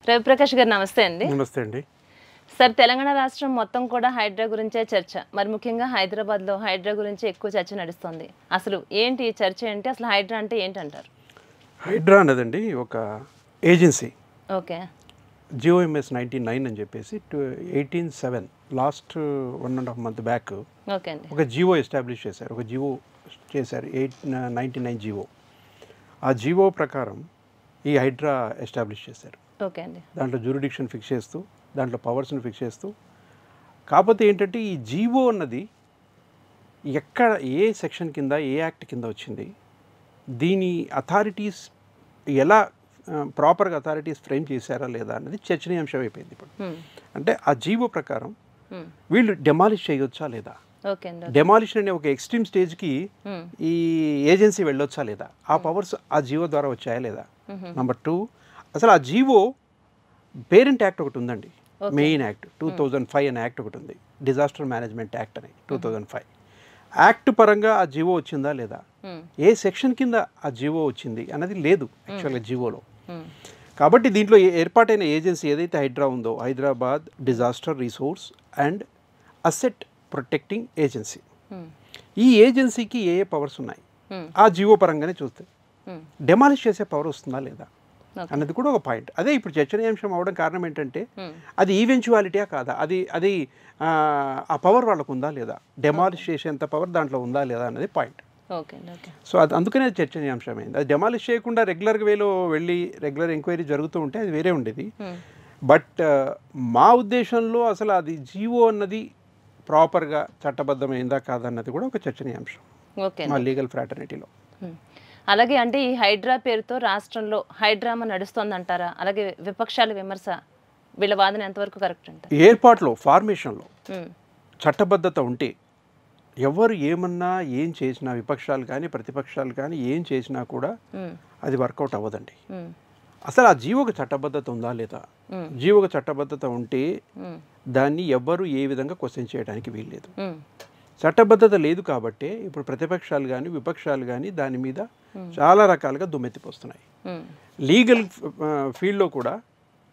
రవిప్రకాష్ గారు నమస్తే అండి. నమస్తే అండి. సార్, తెలంగాణ రాష్ట్రం మొత్తం కూడా హైడ్రా గురించే చర్చ. మరి ముఖ్యంగా హైదరాబాద్లో హైడ్రా గురించి ఎక్కువ చర్చ నడుస్తుంది. అసలు ఏంటి ఈ చర్చ ఏంటి? అసలు హైడ్రా అంటే ఏంటంటారు? హైడ్రా అన్నదండి ఒక ఏజెన్సీ. ఓకే. GOMS 99 అని చెప్పేసి 18/7 లాస్ట్ 1.5 month బ్యాక్ ఓకే అండి. ఒక జియో ఎస్టాబ్లిష్ చేశారు. ఒక జియో చేశారు 899 జియో. ఆ జియో ప్రకారం ఈ హైడ్రా ఎస్టాబ్లిష్ చేశారు. ఓకే అండి. దాంట్లో జ్యూరిడిక్షన్ ఫిక్స్ చేస్తూ, దాంట్లో పవర్స్ని ఫిక్స్ చేస్తూ, కాకపోతే ఏంటంటే ఈ జియో అన్నది ఎక్కడ ఏ సెక్షన్ కింద ఏ యాక్ట్ కింద వచ్చింది, దీని అథారిటీస్ ఎలా ప్రాపర్గా అథారిటీస్ ఫ్రేమ్ చేశారా లేదా అన్నది చర్చనీయాంశం అయిపోయింది ఇప్పుడు. అంటే ఆ జియో ప్రకారం వీళ్ళు డెమాలిష్ చేయొచ్చా లేదా, డెమాలిషన్ అనే ఒక ఎక్స్ట్రీమ్ స్టేజ్కి ఈ ఏజెన్సీ వెళ్ళొచ్చా లేదా, ఆ పవర్స్ ఆ జియో ద్వారా వచ్చాయా లేదా. నెంబర్ 2, అసలు ఆ జియో పేరెంట్ యాక్ట్ ఒకటి ఉందండి, మెయిన్ యాక్ట్ 2005 అనే యాక్ట్ ఒకటి ఉంది, డిజాస్టర్ మేనేజ్మెంట్ యాక్ట్ అని 2005. యాక్ట్ పరంగా ఆ జియో వచ్చిందా లేదా, ఏ సెక్షన్ కింద ఆ జియో వచ్చింది అన్నది లేదు యాక్చువల్గా జియోలో. కాబట్టి దీంట్లో ఏర్పాటైన ఏజెన్సీ ఏదైతే హైడ్రా ఉందో, Hyderabad disaster resource and asset protecting agency, ఈ ఏజెన్సీకి ఏ ఏ పవర్స్ ఉన్నాయి ఆ జియో పరంగానే చూస్తే డెమాలిష్ చేసే పవర్ వస్తుందా లేదా అన్నది కూడా ఒక పాయింట్. అదే ఇప్పుడు చర్చనీయాంశం అవడం కారణం ఏంటంటే అది ఈవెంచువాలిటీయా కాదా, అది ఆ పవర్ వాళ్ళకు ఉందా లేదా, డెమాలిష్ చేసేంత పవర్ దాంట్లో ఉందా లేదా అన్నది పాయింట్. సో అది అందుకనే చర్చనీయాంశమైంది. అది డెమాలిష్ చేయకుండా రెగ్యులర్ వేలో వెళ్ళి రెగ్యులర్ ఎంక్వైరీ జరుగుతూ ఉంటే అది వేరే ఉండేది. బట్ మా ఉద్దేశంలో అసలు అది జియో అన్నది ప్రాపర్గా చట్టబద్ధమైందా కాదన్నది కూడా ఒక చర్చనీయాంశం మా లీగల్ ఫ్రాటర్నిటీలో. అలాగే అంటే ఈ హైడ్రా పేరుతో రాష్ట్రంలో హైడ్రామా నడుస్తోందంటారా? అలాగే విపక్షాల విమర్శ, వీళ్ళ వాదన ఎంతవరకు కరెక్ట్ అంటారు? ఏర్పాట్లో ఫార్మేషన్లో చట్టబద్ధత ఉంటే ఎవరు ఏమన్నా ఏం చేసినా, విపక్షాలు కానీ ప్రతిపక్షాలు కానీ ఏం చేసినా కూడా అది వర్కౌట్ అవ్వదండి. అసలు ఆ జీవోకి చట్టబద్ధత ఉందా లేదా, జీవోకి చట్టబద్ధత ఉంటే దాన్ని ఎవ్వరు ఏ విధంగా క్వశ్చన్ చేయడానికి వీల్లేదు. చట్టబద్ధత లేదు కాబట్టి ఇప్పుడు ప్రతిపక్షాలు కానీ విపక్షాలు కానీ దాని మీద చాలా రకాలుగా దుమ్మెత్తిపోస్తున్నాయి. లీగల్ ఫీల్డ్లో కూడా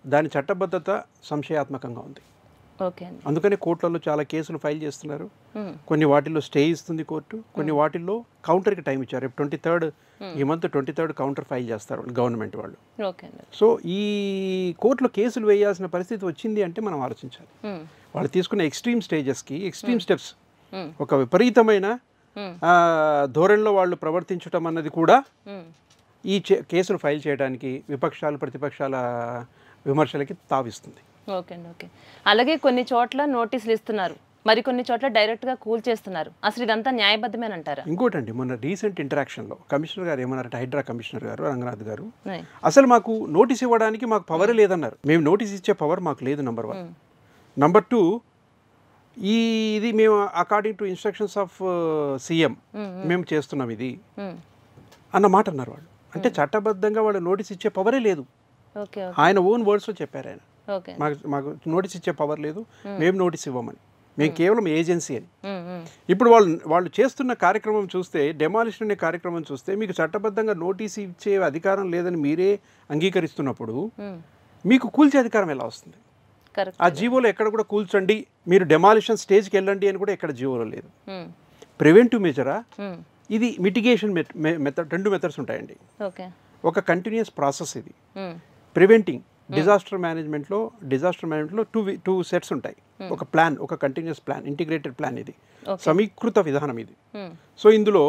దాని చట్టబద్ధత సంశయాత్మకంగా ఉంది. అందుకనే కోర్టులలో చాలా కేసులు ఫైల్ చేస్తున్నారు. కొన్ని వాటిల్లో స్టే ఇస్తుంది కోర్టు, కొన్ని వాటిల్లో కౌంటర్కి టైం ఇచ్చారు. రేపు 23rd ఈ మంత్ 23rd కౌంటర్ ఫైల్ చేస్తారు గవర్నమెంట్ వాళ్ళు. సో ఈ కోర్టులో కేసులు వేయాల్సిన పరిస్థితి వచ్చింది అంటే మనం ఆలోచించాలి. వాళ్ళు తీసుకున్న ఎక్స్ట్రీమ్ స్టేజెస్కి, ఎక్స్ట్రీమ్ స్టెప్స్, ఒక విపరీతమైన ధోరణిలో వాళ్ళు ప్రవర్తించడం అన్నది కూడా ఈ కేసులు ఫైల్ చేయడానికి విపక్షాలు ప్రతిపక్షాల విమర్శలకి తావిస్తుంది. ఓకే అండి. ఓకే. అలాగే కొన్ని చోట్ల నోటీసులు ఇస్తున్నారు, మరి కొన్ని చోట్ల డైరెక్ట్గా కూల్ చేస్తున్నారు. అసలు ఇదంతా న్యాయబద్ధమేనంటారా? ఇంకోటండి, మొన్న రీసెంట్ ఇంటరాక్షన్లో కమిషనర్ గారు ఏమన్నారంటే, హైడ్రా కమిషనర్ గారు రంగనాథ్ గారు, అసలు మాకు నోటీస్ ఇవ్వడానికి మాకు పవర్ లేదన్నారు. మేము నోటీస్ ఇచ్చే పవర్ మాకు లేదు, నెంబర్ 1. నెంబర్ 2, ఇది మేము according to instructions of CM మేము చేస్తున్నాం ఇది అన్న మాట అన్నారు వాళ్ళు. అంటే చట్టబద్ధంగా వాళ్ళు నోటీస్ ఇచ్చే పవరే లేదు. ఆయన ఓన్ వర్డ్స్లో చెప్పారు ఆయన, మాకు నోటీస్ ఇచ్చే పవర్ లేదు, మేము నోటీస్ ఇవ్వమని, మేము కేవలం ఏజెన్సీ అని. ఇప్పుడు వాళ్ళు చేస్తున్న కార్యక్రమం చూస్తే, డెమాలిషన్ అనే కార్యక్రమం చూస్తే, మీకు చట్టబద్ధంగా నోటీస్ ఇచ్చే అధికారం లేదని మీరే అంగీకరిస్తున్నప్పుడు మీకు కూల్చే అధికారం ఎలా వస్తుంది? ఆ జీవోలో ఎక్కడ కూడా కూల్చండి, మీరు డెమాలిషన్ స్టేజ్కి వెళ్ళండి అని కూడా ఎక్కడ జీవోలో లేదు. ప్రివెంటివ్ మెజరా ఇది, మిటిగేషన్ మెథడ్, 2 మెథడ్స్ ఉంటాయండి. ఒక కంటిన్యూస్ ప్రాసెస్ ఇది. ప్రివెంటింగ్ డిజాస్టర్ మేనేజ్మెంట్లో 2 సెట్స్ ఉంటాయి. ఒక ప్లాన్, ఒక కంటిన్యూస్ ప్లాన్, ఇంటిగ్రేటెడ్ ప్లాన్, ఇది సమీకృత విధానం ఇది. సో ఇందులో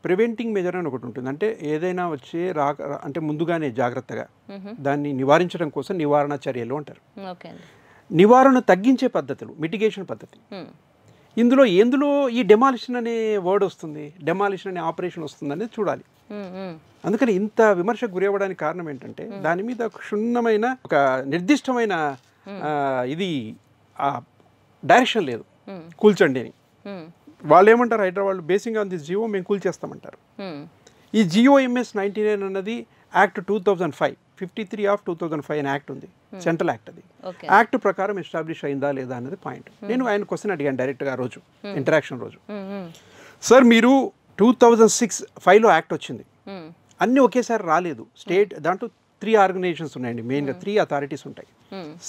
ప్రివెంటింగ్ మెజర్ అని ఒకటి ఉంటుంది. అంటే ఏదైనా వచ్చే అంటే ముందుగానే జాగ్రత్తగా దాన్ని నివారించడం కోసం నివారణ చర్యలు అంటారు. నివారణ తగ్గించే పద్ధతులు, మిటిగేషన్ పద్ధతి. ఇందులో ఎందులో ఈ డెమాలిషన్ అనే వర్డ్ వస్తుంది, డెమాలిషన్ అనే ఆపరేషన్ వస్తుంది అనేది చూడాలి. అందుకని ఇంత విమర్శకు గురి అవ్వడానికి కారణం ఏంటంటే దాని మీద క్షుణ్ణమైన ఒక నిర్దిష్టమైన ఇది డైరెక్షన్ లేదు, కూల్చండి అని. వాళ్ళు ఏమంటారు, Hyderabad basing on this GO మేము కూల్చేస్తామంటారు. ఈ GOMS 99 అన్నది యాక్ట్ 2005, 53 ఆఫ్ 2005 అనే యాక్ట్ ఉంది, సెంట్రల్ యాక్ట్. అది యాక్ట్ ప్రకారం ఎస్టాబ్లిష్ అయిందా లేదా అనేది పాయింట్. నేను ఆయన క్వశ్చన్ అడిగాను డైరెక్ట్గా ఆ రోజు, ఇంటరాక్షన్ రోజు. సార్, మీరు 2006-5లో యాక్ట్ వచ్చింది, అన్నీ ఒకేసారి రాలేదు. స్టేట్ దాంట్లో 3 ఆర్గనైజేషన్స్ ఉన్నాయండి. మెయిన్గా 3 అథారిటీస్ ఉంటాయి.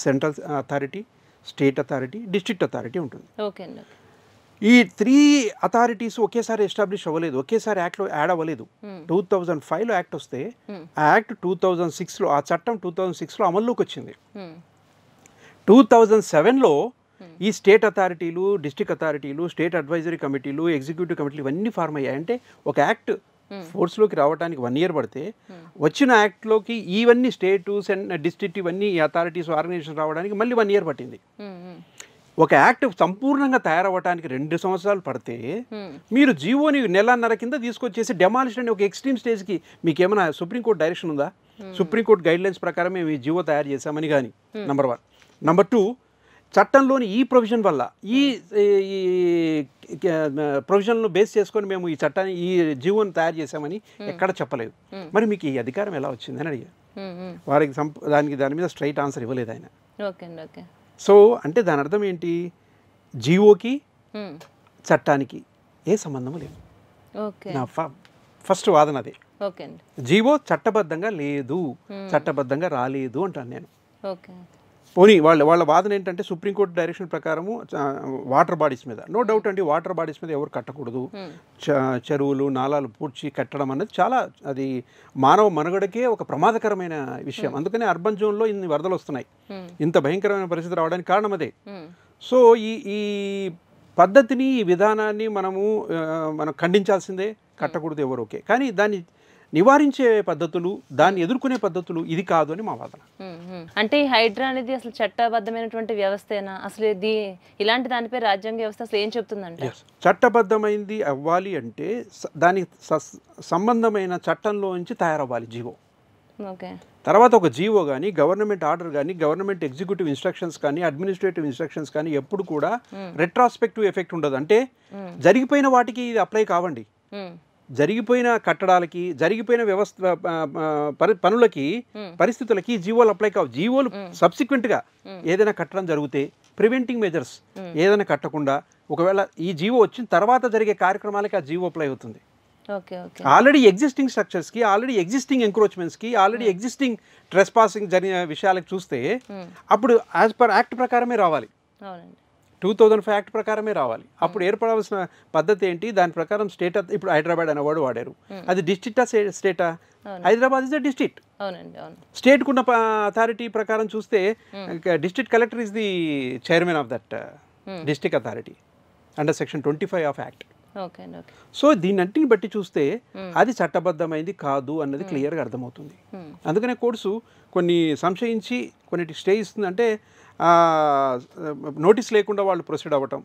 Central authority, state authority, district authority ఉంటుంది. ఓకే అండి. ఈ 3 అథారిటీస్ ఒకేసారి ఎస్టాబ్లిష్ అవ్వలేదు, ఒకేసారి యాక్ట్లో యాడ్ అవ్వలేదు. 2005లో యాక్ట్ వస్తే ఆ యాక్ట్ 2006లో, ఆ చట్టం 2006లో అమల్లోకి వచ్చింది. 2007లో ఈ స్టేట్ అథారిటీలు, డిస్ట్రిక్ట్ అథారిటీలు, స్టేట్ అడ్వైజరీ కమిటీలు, ఎగ్జిక్యూటివ్ కమిటీలు ఇవన్నీ ఫార్మ్ అయ్యాయి. అంటే ఒక యాక్ట్ ఫోర్స్లోకి రావడానికి 1 year పడితే వచ్చిన యాక్ట్లోకి ఇవన్నీ స్టేటు, డిస్ట్రిక్ట్ ఇవన్నీ అథారిటీస్, ఆర్గనైజేషన్ రావడానికి మళ్ళీ 1 year పట్టింది. ఒక యాక్ట్ సంపూర్ణంగా తయారవ్వడానికి 2 సంవత్సరాలు పడితే మీరు జీవోని 1.5 కింద తీసుకొచ్చేసి డెమాలిషన్ అని ఒక ఎక్స్ట్రీమ్ స్టేజ్కి, మీకు ఏమైనా సుప్రీంకోర్టు డైరెక్షన్ ఉందా? సుప్రీంకోర్టు గైడ్లైన్స్ ప్రకారం మేము ఈ జీవో తయారు చేశామని కానీ, నెంబర్ 1. నెంబర్ 2, చట్టంలోని ఈ ప్రొవిజన్ వల్ల, ఈ ప్రొవిజన్ను బేస్ చేసుకొని మేము ఈ చట్టాన్ని, ఈ జీవోని తయారు చేశామని ఎక్కడ చెప్పలేదు. మరి మీకు ఈ అధికారం ఎలా వచ్చింది అని అడిగారు. వారికి దాని మీద స్ట్రైట్ ఆన్సర్ ఇవ్వలేదు ఆయన. ఓకే. సో అంటే దాని అర్థం ఏంటి? జీవోకి చట్టానికి ఏ సంబంధం లేదు. నా ఫస్ట్ వాదన అదే. జీవో చట్టబద్ధంగా లేదు, చట్టబద్ధంగా రాలేదు అంటాను నేను. పోనీ వాళ్ళ వాదన ఏంటంటే సుప్రీంకోర్టు డైరెక్షన్ ప్రకారము వాటర్ బాడీస్ మీద, నో డౌట్ అండి, వాటర్ బాడీస్ మీద ఎవరు కట్టకూడదు. చెరువులు, నాలాలు పూడ్చి కట్టడం అనేది చాలా, అది మానవ మనుగడకే ఒక ప్రమాదకరమైన విషయం. అందుకనే అర్బన్ జోన్లో ఇన్ని వరదలు వస్తున్నాయి, ఇంత భయంకరమైన పరిస్థితి రావడానికి కారణం అదే. సో ఈ పద్ధతిని, ఈ విధానాన్ని మనం ఖండించాల్సిందే. కట్టకూడదు ఎవరు, ఓకే, కానీ దాన్ని నివారించే పద్ధతులు, దాన్ని ఎదుర్కొనే పద్ధతులు ఇది కాదు అని మా వాదన. అంటే ఈ హైడ్రా అనేది అసలు చట్టబద్ధమైనటువంటి వ్యవస్థేనా? అసలు ఇలాంటి దానిపై రాజ్యాంగ వ్యవస్థ అసలు ఏం చెప్తుందంటే, చట్టబద్ధమైంది అవ్వాలి అంటే దానికి సంబంధమైన చట్టంలో నుంచి తయారవ్వాలి జీవో. ఓకే. తర్వాత ఒక జీవో కానీ, గవర్నమెంట్ ఆర్డర్ కానీ, గవర్నమెంట్ ఎగ్జిక్యూటివ్ ఇన్స్ట్రక్షన్స్ కానీ, అడ్మినిస్ట్రేటివ్ ఇన్స్ట్రక్షన్స్ కానీ ఎప్పుడు కూడా రెట్రాస్పెక్టివ్ ఎఫెక్ట్ ఉండదు. అంటే జరిగిపోయిన వాటికి ఇది అప్లై కావండి. జరిగిపోయిన కట్టడాలకి, జరిగిపోయిన వ్యవస్థ పనులకి, పరిస్థితులకి జీవోలు అప్లై కావు. జీవోలు సబ్సిక్వెంట్గా ఏదైనా కట్టడం జరిగితే ప్రివెంటింగ్ మెజర్స్ ఏదైనా కట్టకుండా, ఒకవేళ ఈ జీవో వచ్చిన తర్వాత జరిగే కార్యక్రమాలకి ఆ జీవో అప్లై అవుతుంది. ఆల్రెడీ ఎగ్జిస్టింగ్ స్ట్రక్చర్స్కి, ఆల్రెడీ ఎగ్జిస్టింగ్ ఎంక్రోచ్మెంట్స్కి, ఆల్రెడీ ఎగ్జిస్టింగ్ ట్రెస్ పాసింగ్ జరిగిన విషయాలకు చూస్తే అప్పుడు యాజ్ పర్ యాక్ట్ ప్రకారమే రావాలి. 2005 యాక్ట్ ప్రకారమే రావాలి. అప్పుడు ఏర్పడాల్సిన పద్ధతి ఏంటి? దాని ప్రకారం స్టేట్, ఇప్పుడు హైదరాబాద్ అనే వర్డ్ వాడారు, అది డిస్ట్రిక్టా స్టేటా? Hyderabad is the district. స్టేట్కున్న అథారిటీ ప్రకారం చూస్తే district collector is the chairman of that district authority under section 25 of act. So దీన్నంటిని బట్టి చూస్తే అది చట్టబద్ధమైంది కాదు అన్నది క్లియర్గా అర్థమవుతుంది. అందుకనే కోర్సు కొన్ని సంశయించి కొన్నిటికి స్టే ఇస్తుంది. అంటే నోటీస్ లేకుండా వాళ్ళు ప్రొసీడ్ అవ్వటం,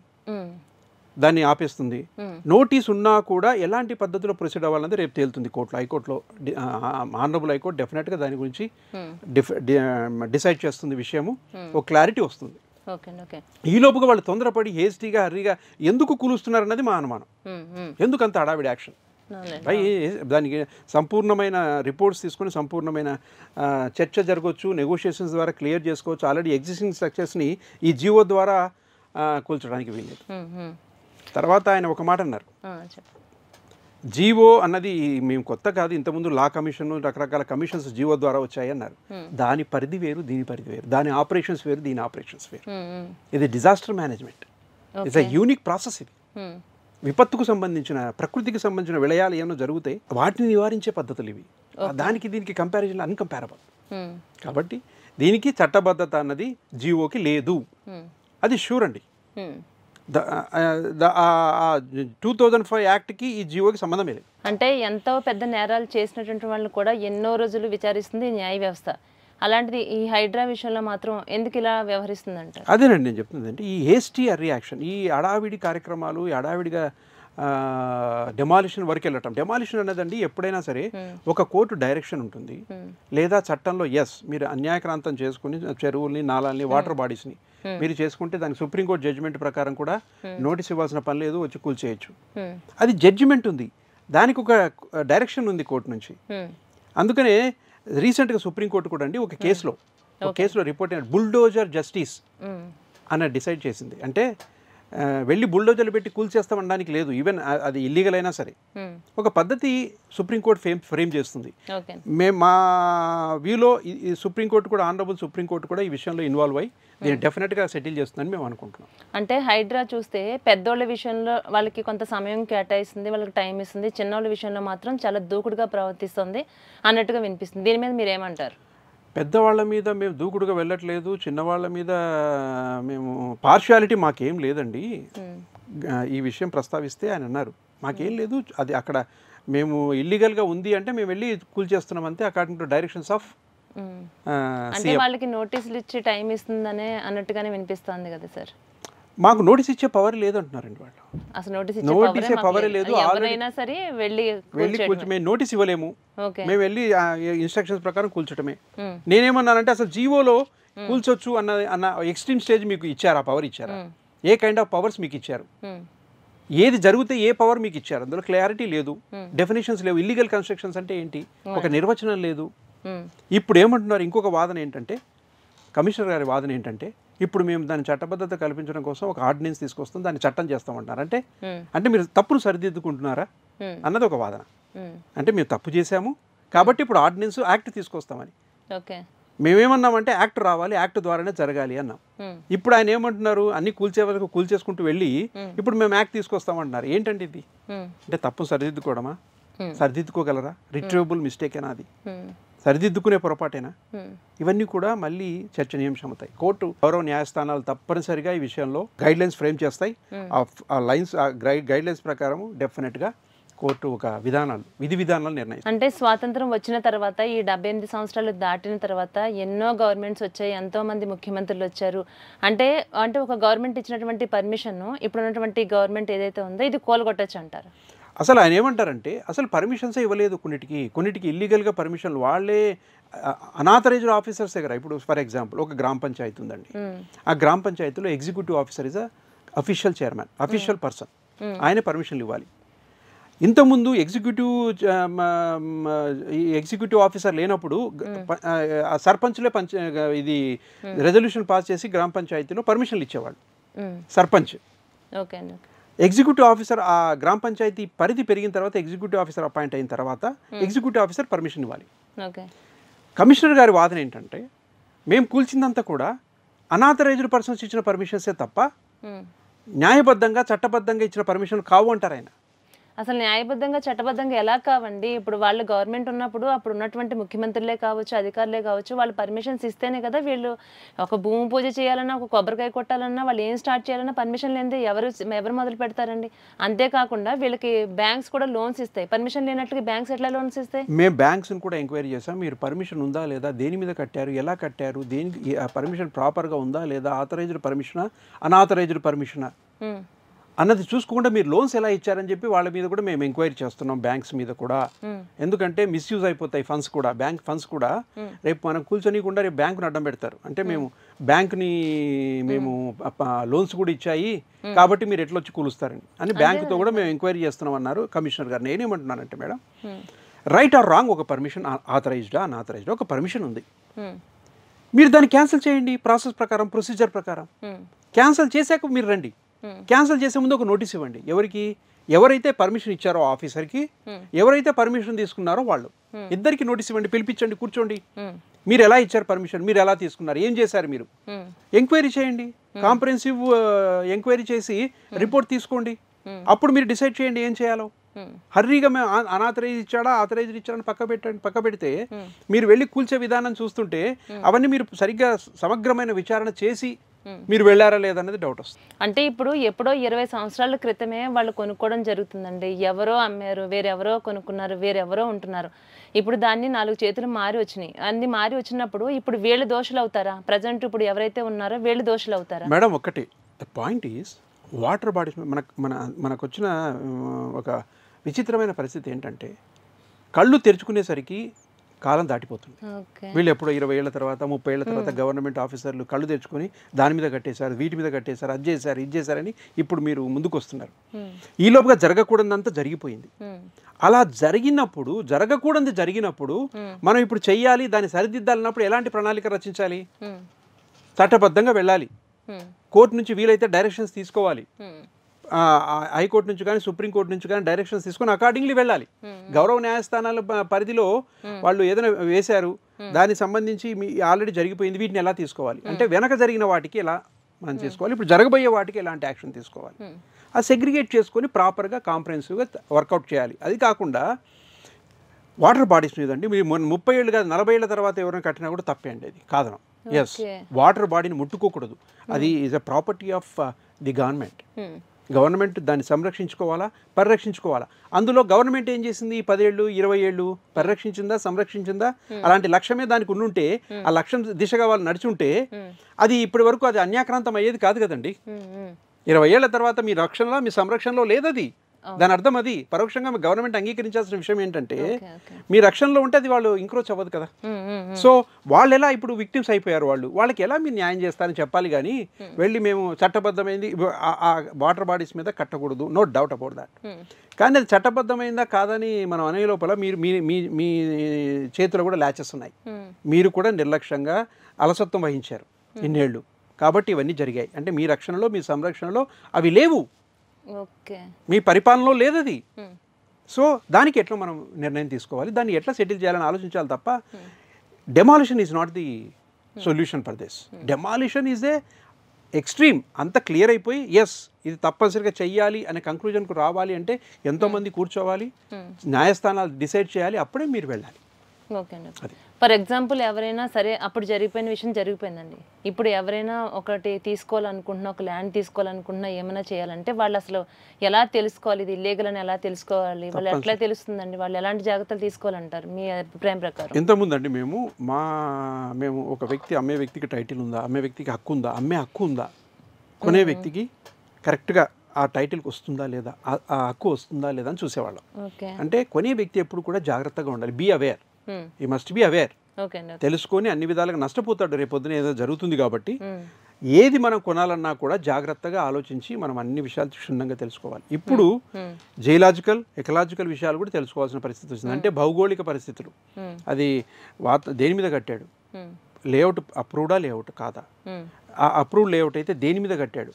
దాన్ని ఆపేస్తుంది. నోటీస్ ఉన్నా కూడా ఎలాంటి పద్ధతిలో ప్రొసీడ్ అవ్వాలన్నది రేపు తేలుతుంది కోర్టులో, హైకోర్టులో. ఆనరబుల్ హైకోర్టు డెఫినెట్గా దాని గురించి డిసైడ్ చేస్తుంది విషయము, ఒక క్లారిటీ వస్తుంది. ఈ లోపుగా వాళ్ళు తొందరపడి హేస్టీగా, హర్రీగా ఎందుకు కూలుస్తున్నారు అన్నది మా అనుమానం. ఎందుకంత హడావిడి యాక్షన్? దానికి సంపూర్ణమైన రిపోర్ట్స్ తీసుకొని సంపూర్ణమైన చర్చ జరగవచ్చు, నెగోషియేషన్స్ ద్వారా క్లియర్ చేసుకోవచ్చు. ఆల్రెడీ ఎగ్జిస్టింగ్ స్ట్రక్చర్స్ని ఈ జీవో ద్వారా కూల్చడానికి వీల్లేదు. తర్వాత ఆయన ఒక మాట అన్నారు, జీవో అన్నది మేము కొత్త కాదు, ఇంతకుముందు లా కమిషన్, రకరకాల కమిషన్స్ జీవో ద్వారా వచ్చాయి అన్నారు. దాని పరిధి వేరు, దీని పరిధి వేరు. దాని ఆపరేషన్స్ వేరు, దీని ఆపరేషన్స్ వేరు. ఇది disaster management, it's a unique process. ఇది విపత్తుకు సంబంధించిన, ప్రకృతికి సంబంధించిన విలయాలు ఏమైనా జరుగుతాయి, వాటిని నివారించే పద్ధతులు ఇవి. దానికి దీనికి కంపారిజన్ అన్కంపారబుల్. కాబట్టి దీనికి చట్టబద్ధత అన్నది జీవోకి లేదు, అది షూర్ అండి. 2005 యాక్ట్కి ఈ జీవోకి సంబంధమే లేదు. అంటే ఎంతో పెద్ద నేరాలు చేసినటువంటి వాళ్ళు కూడా ఎన్నో రోజులు విచారిస్తుంది న్యాయ వ్యవస్థ. అలాంటిది ఈ హైడ్రా విషయంలో మాత్రం ఎందుకు ఇలా వ్యవహరిస్తుందంట? అదేనండి నేను చెప్తుంది. అంటే ఈ హేస్టీ రియాక్షన్, ఈ అడావిడి కార్యక్రమాలు, ఈ అడావిడిగా డెమాలిషన్ వరకు వెళ్ళటం. డెమాలిషన్ అనేదండి ఎప్పుడైనా సరే ఒక కోర్టు డైరెక్షన్ ఉంటుంది, లేదా చట్టంలో మీరు అన్యాయక్రాంతం చేసుకుని చెరువుల్ని, నాలాల్ని, వాటర్ బాడీస్ని మీరు చేసుకుంటే దానికి సుప్రీంకోర్టు జడ్జిమెంట్ ప్రకారం కూడా నోటీస్ ఇవ్వాల్సిన పని లేదు, వచ్చి కూల్చేయచ్చు. అది జడ్జిమెంట్ ఉంది, దానికి ఒక డైరెక్షన్ ఉంది కోర్టు నుంచి. అందుకనే రీసెంట్గా సుప్రీంకోర్టు కూడా అండి ఒక కేసులో రిపోర్ట్ అయిన బుల్డోజర్ జస్టిస్ అన్న డిసైడ్ చేసింది. అంటే వెళ్ళి బుల్డోజర్లు పెట్టి కూల్చేస్తామనడానికి లేదు. ఈవెన్ అది ఇల్లీగల్ అయినా సరే ఒక పద్ధతి సుప్రీంకోర్టు ఫ్రేమ్ చేస్తుంది. మేము మా వ్యూలో ఈ సుప్రీంకోర్టు కూడా, ఆనరబుల్ సుప్రీంకోర్టు కూడా ఈ విషయంలో ఇన్వాల్వ్ అయ్యి దీన్ని డెఫినెట్గా సెటిల్ చేస్తుందని మేము అనుకుంటున్నాం. అంటే హైడ్రా చూస్తే పెద్దోళ్ళ విషయంలో వాళ్ళకి కొంత సమయం కేటాయిస్తుంది, వాళ్ళకి టైం ఇస్తుంది, చిన్నోళ్ళ విషయంలో మాత్రం చాలా దూకుడుగా ప్రవర్తిస్తుంది అన్నట్టుగా వినిపిస్తుంది. దీని మీద మీరు ఏమంటారు? పెద్దవాళ్ళ మీద మేము దూకుడుగా వెళ్ళట్లేదు, చిన్నవాళ్ళ మీద మేము పార్షియాలిటీ మాకేం లేదండి. ఈ విషయం ప్రస్తావిస్తే ఆయన అన్నారు మాకేం లేదు, అది అక్కడ మేము ఇల్లీగల్గా ఉంది అంటే మేము వెళ్ళి కూల్చేస్తున్నాం అంతే, అకార్డింగ్ టు డైరెక్షన్స్ ఆఫ్. అంటే వాళ్ళకి నోటీసులు ఇచ్చి టైం ఇస్తుందనే అన్నట్టుగానే వినిపిస్తుంది కదా సార్. మాకు నోటీస్ ఇచ్చే పవర్ లేదంటున్నారండి వాళ్ళు. అసలు నోటీస్ ఇచ్చే పవర్ లేదు. ఎవరైనా సరే వెళ్ళి మేము నోటీస్ ఇవ్వలేము, మేము వెళ్ళి ఇన్స్ట్రక్షన్స్ ప్రకారం కూల్చటమే. నేనేమన్నానంటే అసలు జీవోలో కూల్చొచ్చు అన్న ఎక్స్ట్రీమ్ స్టేజ్ మీకు ఇచ్చారు, ఆ పవర్ ఇచ్చారు, ఏ కైండ్ ఆఫ్ పవర్స్ మీకు ఇచ్చారు, ఏది జరిగితే ఏ పవర్ మీకు ఇచ్చారు, అందులో క్లారిటీ లేదు, డెఫినేషన్స్ లేవు. ఇల్లీగల్ కన్స్ట్రక్షన్స్ అంటే ఏంటి, ఒక నిర్వచనం లేదు. ఇప్పుడు ఏమంటున్నారు, ఇంకొక వాదన ఏంటంటే, కమిషనర్ గారి వాదన ఏంటంటే, ఇప్పుడు మేము దాని చట్టబద్ధత కల్పించడం కోసం ఒక ఆర్డినెన్స్ తీసుకొస్తాం, దాన్ని చట్టం చేస్తామంటారు. అంటే మీరు తప్పును సరిదిద్దుకుంటున్నారా అన్నది ఒక వాదన. అంటే మేము తప్పు చేశాము కాబట్టి ఇప్పుడు ఆర్డినెన్స్ యాక్ట్ తీసుకొస్తామని. మేమేమన్నామంటే యాక్ట్ రావాలి, యాక్ట్ ద్వారానే జరగాలి అన్నాం. ఇప్పుడు ఆయన ఏమంటున్నారు, అన్ని కూల్చే వరకు కూల్చేసుకుంటూ వెళ్ళి ఇప్పుడు మేము యాక్ట్ తీసుకొస్తామంటున్నారు. ఏంటంటే ఇది అంటే తప్పు సరిదిద్దుకోవడమా? సరిదిద్దుకోగలరా? రిట్రీవబుల్ మిస్టేకేనా అది? సరిదిద్దుకునే పొరపాటేనా? ఇవన్నీ కూడా మళ్ళీ చర్చనీయాంశం అవుతాయి. కోర్టు గౌరవ న్యాయస్థానాలు తప్పనిసరిగా ఈ విషయంలో గైడ్ లైన్స్ ఫ్రేమ్ చేస్తాయి. ఆ లైన్స్, గైడ్ లైన్స్ ప్రకారం డెఫినెట్గా కోర్టు ఒక విధి విధానాలు నిర్ణయిస్తాయి. అంటే స్వాతంత్రం వచ్చిన తర్వాత ఈ 78 సంవత్సరాలు దాటిన తర్వాత ఎన్నో గవర్నమెంట్స్ వచ్చాయి, ఎంతో మంది ముఖ్యమంత్రులు వచ్చారు. అంటే ఒక గవర్నమెంట్ ఇచ్చినటువంటి పర్మిషన్ ఇప్పుడు ఉన్నటువంటి గవర్నమెంట్ ఏదైతే ఉందో ఇది కోలగొట్టచ్చు అంటారు. అసలు ఆయన ఏమంటారంటే అసలు పర్మిషన్సే ఇవ్వలేదు, కొన్నిటికి ఇల్లీగల్గా పర్మిషన్లు వాళ్ళే అనాథరైజ్డ్ ఆఫీసర్స్ దగ్గర. ఇప్పుడు ఫర్ ఎగ్జాంపుల్ ఒక గ్రామ పంచాయతీ ఉందండి, ఆ గ్రామ పంచాయతీలో executive officer is official chairman, official person, ఆయన పర్మిషన్లు ఇవ్వాలి. ఇంతకుముందు ఎగ్జిక్యూటివ్ ఆఫీసర్ లేనప్పుడు సర్పంచ్లే ఇది రెజల్యూషన్ పాస్ చేసి గ్రామ పంచాయతీలో పర్మిషన్లు ఇచ్చేవాళ్ళు సర్పంచ్. ఎగ్జిక్యూటివ్ ఆఫీసర్ ఆ గ్రామ పంచాయతీ పరిధి పెరిగిన తర్వాత ఎగ్జిక్యూటివ్ ఆఫీసర్ అపాయింట్ అయిన తర్వాత ఎగ్జిక్యూటివ్ ఆఫీసర్ పర్మిషన్ ఇవ్వాలి. కమిషనర్ గారి వాదన ఏంటంటే మేము కూల్చిందంతా కూడా అనాథరైజ్డ్ పర్సన్స్ ఇచ్చిన పర్మిషన్సే తప్ప న్యాయబద్ధంగా చట్టబద్ధంగా ఇచ్చిన పర్మిషన్ కావు అంటారు ఆయన. అసలు న్యాయబద్ధంగా చట్టబద్ధంగా ఎలా కావండి? ఇప్పుడు వాళ్ళు గవర్నమెంట్ ఉన్నప్పుడు అప్పుడు ఉన్నటువంటి ముఖ్యమంత్రులే కావచ్చు, అధికారులే కావచ్చు, వాళ్ళు పర్మిషన్స్ ఇస్తేనే కదా వీళ్ళు ఒక భూమి పూజ చేయాలన్నా, ఒక కొబ్బరికాయ కొట్టాలన్నా, వాళ్ళు ఏం స్టార్ట్ చేయాలన్నా పర్మిషన్ లేనిదే ఎవరు మొదలు పెడతారండి? అంతేకాకుండా వీళ్ళకి బ్యాంక్స్ కూడా లోన్స్ ఇస్తాయి, పర్మిషన్ లేనట్టుగా బ్యాంక్స్ ఎట్లా లోన్స్ ఇస్తాయి? మేము బ్యాంక్స్ని కూడా ఎంక్వైరీ చేసాం, మీరు పర్మిషన్ ఉందా లేదా, దేని మీద కట్టారు, ఎలా కట్టారు, దేనికి పర్మిషన్ ప్రాపర్గా ఉందా లేదా, ఆథరైజ్డ్ పర్మిషనా అనాథరైజ్డ్ పర్మిషనా అన్నది చూసుకోకుండా మీరు లోన్స్ ఎలా ఇచ్చారని చెప్పి వాళ్ళ మీద కూడా మేము ఎంక్వైరీ చేస్తున్నాం, బ్యాంక్స్ మీద కూడా. ఎందుకంటే మిస్యూజ్ అయిపోతాయి ఫండ్స్ కూడా, బ్యాంక్ ఫండ్స్ కూడా. రేపు మనం కూర్చొనికుండా రేపు బ్యాంకుని అడ్డం పెడతారు. అంటే బ్యాంకుని మేము లోన్స్ కూడా ఇచ్చాయి కాబట్టి మీరు ఎట్లా వచ్చి కూలుస్తారని అని బ్యాంకుతో కూడా మేము ఎంక్వైరీ చేస్తున్నాం అన్నారు కమిషనర్ గారు. నేనేమంటున్నానంటే మేడం, రైట్ ఆర్ రాంగ్, ఒక పర్మిషన్ ఆథరైజ్డా అన్ఆథరైజ్డా ఒక పర్మిషన్ ఉంది, మీరు దాన్ని క్యాన్సిల్ చేయండి ప్రాసెస్ ప్రకారం, ప్రొసీజర్ ప్రకారం. క్యాన్సిల్ చేశాక మీరు రండి, క్యాన్సిల్ చేసే ముందు ఒక నోటీస్ ఇవ్వండి. ఎవరైతే పర్మిషన్ ఇచ్చారో ఆఫీసర్కి, ఎవరైతే పర్మిషన్ తీసుకున్నారో వాళ్ళు ఇద్దరికి నోటీస్ ఇవ్వండి, పిలిపించండి, కూర్చోండి. మీరు ఎలా ఇచ్చారు పర్మిషన్, మీరు ఎలా తీసుకున్నారు, ఏం చేశారు, మీరు ఎంక్వైరీ చేయండి, కాంప్రహెన్సివ్ ఎంక్వైరీ చేసి రిపోర్ట్ తీసుకోండి. అప్పుడు మీరు డిసైడ్ చేయండి ఏం చేయాలో. హర్రీగా మేము అనాథరైజ్ ఇచ్చాడా ఆథరైజ్డ్ ఇచ్చాడని పక్క పెడితే మీరు వెళ్ళి కూల్చే విధానం చూస్తుంటే అవన్నీ మీరు సరిగ్గా సమగ్రమైన విచారణ చేసి మీరు వెళ్ళారా లేదన్నది డౌట్ వస్తుంది. అంటే ఇప్పుడు ఎప్పుడో 20 సంవత్సరాల క్రితమే వాళ్ళు కొనుక్కోవడం జరుగుతుందండి. ఎవరో అమ్మారు, వేరెవరో కొనుక్కున్నారు, వేరెవరో ఉంటున్నారు. ఇప్పుడు దాన్ని 4 చేతులు మారి వచ్చినాయి. అన్ని మారి వచ్చినప్పుడు ఇప్పుడు వీళ్ళు దోషులు అవుతారా? ప్రజెంట్ ఇప్పుడు ఎవరైతే ఉన్నారో వీళ్ళు దోషులు అవుతారా? మేడం ఒకటి, the point is water bodies మనకు వచ్చిన ఒక విచిత్రమైన పరిస్థితి ఏంటంటే కళ్ళు తెరుచుకునేసరికి కాలం దాటిపోతుంది. వీళ్ళు ఎప్పుడో 20 ఏళ్ల తర్వాత 30 ఏళ్ల తర్వాత గవర్నమెంట్ ఆఫీసర్లు కళ్ళు తెచ్చుకొని దాని మీద కట్టేశారు, వీటి మీద కట్టేశారు, అది చేశారు, ఇది చేశారని ఇప్పుడు మీరు ముందుకు వస్తున్నారు. ఈ లోపుగా జరగకూడదంతా జరిగిపోయింది. అలా జరగకూడదు జరిగినప్పుడు మనం ఇప్పుడు చెయ్యాలి, దాన్ని సరిదిద్దాలన్నప్పుడు ఎలాంటి ప్రణాళిక రచించాలి? చట్టబద్ధంగా వెళ్ళాలి, కోర్టు నుంచి వీలైతే డైరెక్షన్స్ తీసుకోవాలి, హైకోర్టు నుంచి కానీ సుప్రీంకోర్టు నుంచి కానీ డైరెక్షన్స్ తీసుకొని అకార్డింగ్లీ వెళ్ళాలి. గౌరవ న్యాయస్థానాల పరిధిలో వాళ్ళు ఏదైనా వేశారు, దానికి సంబంధించి మీ ఆల్రెడీ జరిగిపోయింది, వీటిని ఎలా తీసుకోవాలి అంటే వెనక జరిగిన వాటికి ఎలా మనం చేసుకోవాలి, ఇప్పుడు జరగబోయే వాటికి ఎలాంటి యాక్షన్ తీసుకోవాలి, అది సెగ్రిగేట్ చేసుకొని ప్రాపర్గా కాంప్రహెన్సివ్గా వర్కౌట్ చేయాలి. అది కాకుండా వాటర్ బాడీస్ మీదండి మీరు 30 ఏళ్ళు కాదు 40 ఏళ్ళ తర్వాత ఎవరైనా కట్టినా కూడా తప్పే అండి, అది కాదనం. ఎస్, వాటర్ బాడీని ముట్టుకోకూడదు, అది is a property of the government. Government దాన్ని సంరక్షించుకోవాలా, పరిరక్షించుకోవాలా. అందులో గవర్నమెంట్ ఏం చేసింది, 10 ఏళ్ళు 20 ఏళ్ళు పరిరక్షించిందా, సంరక్షించిందా? అలాంటి లక్ష్యమే దానికి ఉండుంటే, ఆ లక్ష్యం దిశగా వాళ్ళు నడుచుంటే అది ఇప్పటి వరకు అది అన్యాక్రాంతం అయ్యేది కాదు కదండి. 20 ఏళ్ల తర్వాత మీ రక్షణలో మీ సంరక్షణలో లేదది. దాని అర్థం అది పరోక్షంగా గవర్నమెంట్ అంగీకరించాల్సిన విషయం ఏంటంటే మీ రక్షణలో ఉంటే అది వాళ్ళు ఇంక్రోచ్ అవ్వదు కదా. సో వాళ్ళు ఎలా ఇప్పుడు విక్టిమ్స్ అయిపోయారు, వాళ్ళకి ఎలా మీరు న్యాయం చేస్తారని చెప్పాలి కానీ వెళ్ళి మేము చట్టబద్ధమైంది ఆ వాటర్ బాడీస్ మీద కట్టకూడదు, నో డౌట్ అబౌట్ దాట్. కానీ అది చట్టబద్ధమైందా కాదని మనం అనే లోపల మీరు మీ చేతిలో కూడా ల్యాచెస్ ఉన్నాయి, మీరు కూడా నిర్లక్ష్యంగా అలసత్వం వహించారు ఇన్నేళ్ళు, కాబట్టి ఇవన్నీ జరిగాయి. అంటే మీ రక్షణలో మీ సంరక్షణలో అవి లేవు, మీ పరిపాలనలో లేదది. సో దానికి ఎట్లా మనం నిర్ణయం తీసుకోవాలి, దాన్ని ఎట్లా సెటిల్ చేయాలని ఆలోచించాలి తప్ప demolition is not the solution for this. Demolition is a extreme. అంత క్లియర్ అయిపోయి ఎస్ ఇది తప్పనిసరిగా చెయ్యాలి అనే కంక్లూజన్కు రావాలి అంటే ఎంతోమంది కూర్చోవాలి, న్యాయస్థానాలు డిసైడ్ చేయాలి, అప్పుడే మీరు వెళ్ళాలి. ఓకే అండి. ఫర్ ఎగ్జాంపుల్ ఎవరైనా సరే అప్పుడు జరిగిపోయిన విషయం జరిగిపోయిందండి, ఇప్పుడు ఎవరైనా ఒకటి తీసుకోవాలనుకుంటున్నా, ఒక ల్యాండ్ తీసుకోవాలనుకుంటున్నా, ఏమైనా చేయాలంటే వాళ్ళు అసలు ఎలా తెలుసుకోవాలి, ఇది ఇల్లీగల్ అని ఎలా తెలుసుకోవాలి, వాళ్ళు ఎట్లా తెలుస్తుందండి, వాళ్ళు ఎలాంటి జాగ్రత్తలు తీసుకోవాలంటారు మీ అభిప్రాయం ప్రకారం? ఎంతమంది మేము ఒక వ్యక్తి అమ్మే వ్యక్తికి టైటిల్ ఉందా, అమ్మే వ్యక్తికి హక్కు ఉందా, అమ్మే హక్కు ఉందా, కొనే వ్యక్తికి కరెక్ట్గా ఆ టైటిల్కి వస్తుందా లేదా, ఆ హక్కు వస్తుందా లేదా అని చూసేవాళ్ళం. అంటే కొనే వ్యక్తి ఎప్పుడు కూడా జాగ్రత్తగా ఉండాలి, బీ అవేర్, ఈ మస్ట్ బి అవేర్. తెలుసుకొని అన్ని విధాలుగా నష్టపోతాడు, రేపొద్దున ఏదో జరుగుతుంది కాబట్టి ఏది మనం కొనాలన్నా కూడా జాగ్రత్తగా ఆలోచించి మనం అన్ని విషయాలు క్షుణ్ణంగా తెలుసుకోవాలి. ఇప్పుడు జియోలాజికల్ ఎకలాజికల్ విషయాలు కూడా తెలుసుకోవాల్సిన పరిస్థితి వచ్చింది. అంటే భౌగోళిక పరిస్థితులు, అది దేని మీద కట్టాడు, లేఅవుట్ అప్రూవ్డా లేఅవుట్ కాదా, ఆ అప్రూవ్ లేఅవుట్ అయితే దేని మీద కట్టాడు,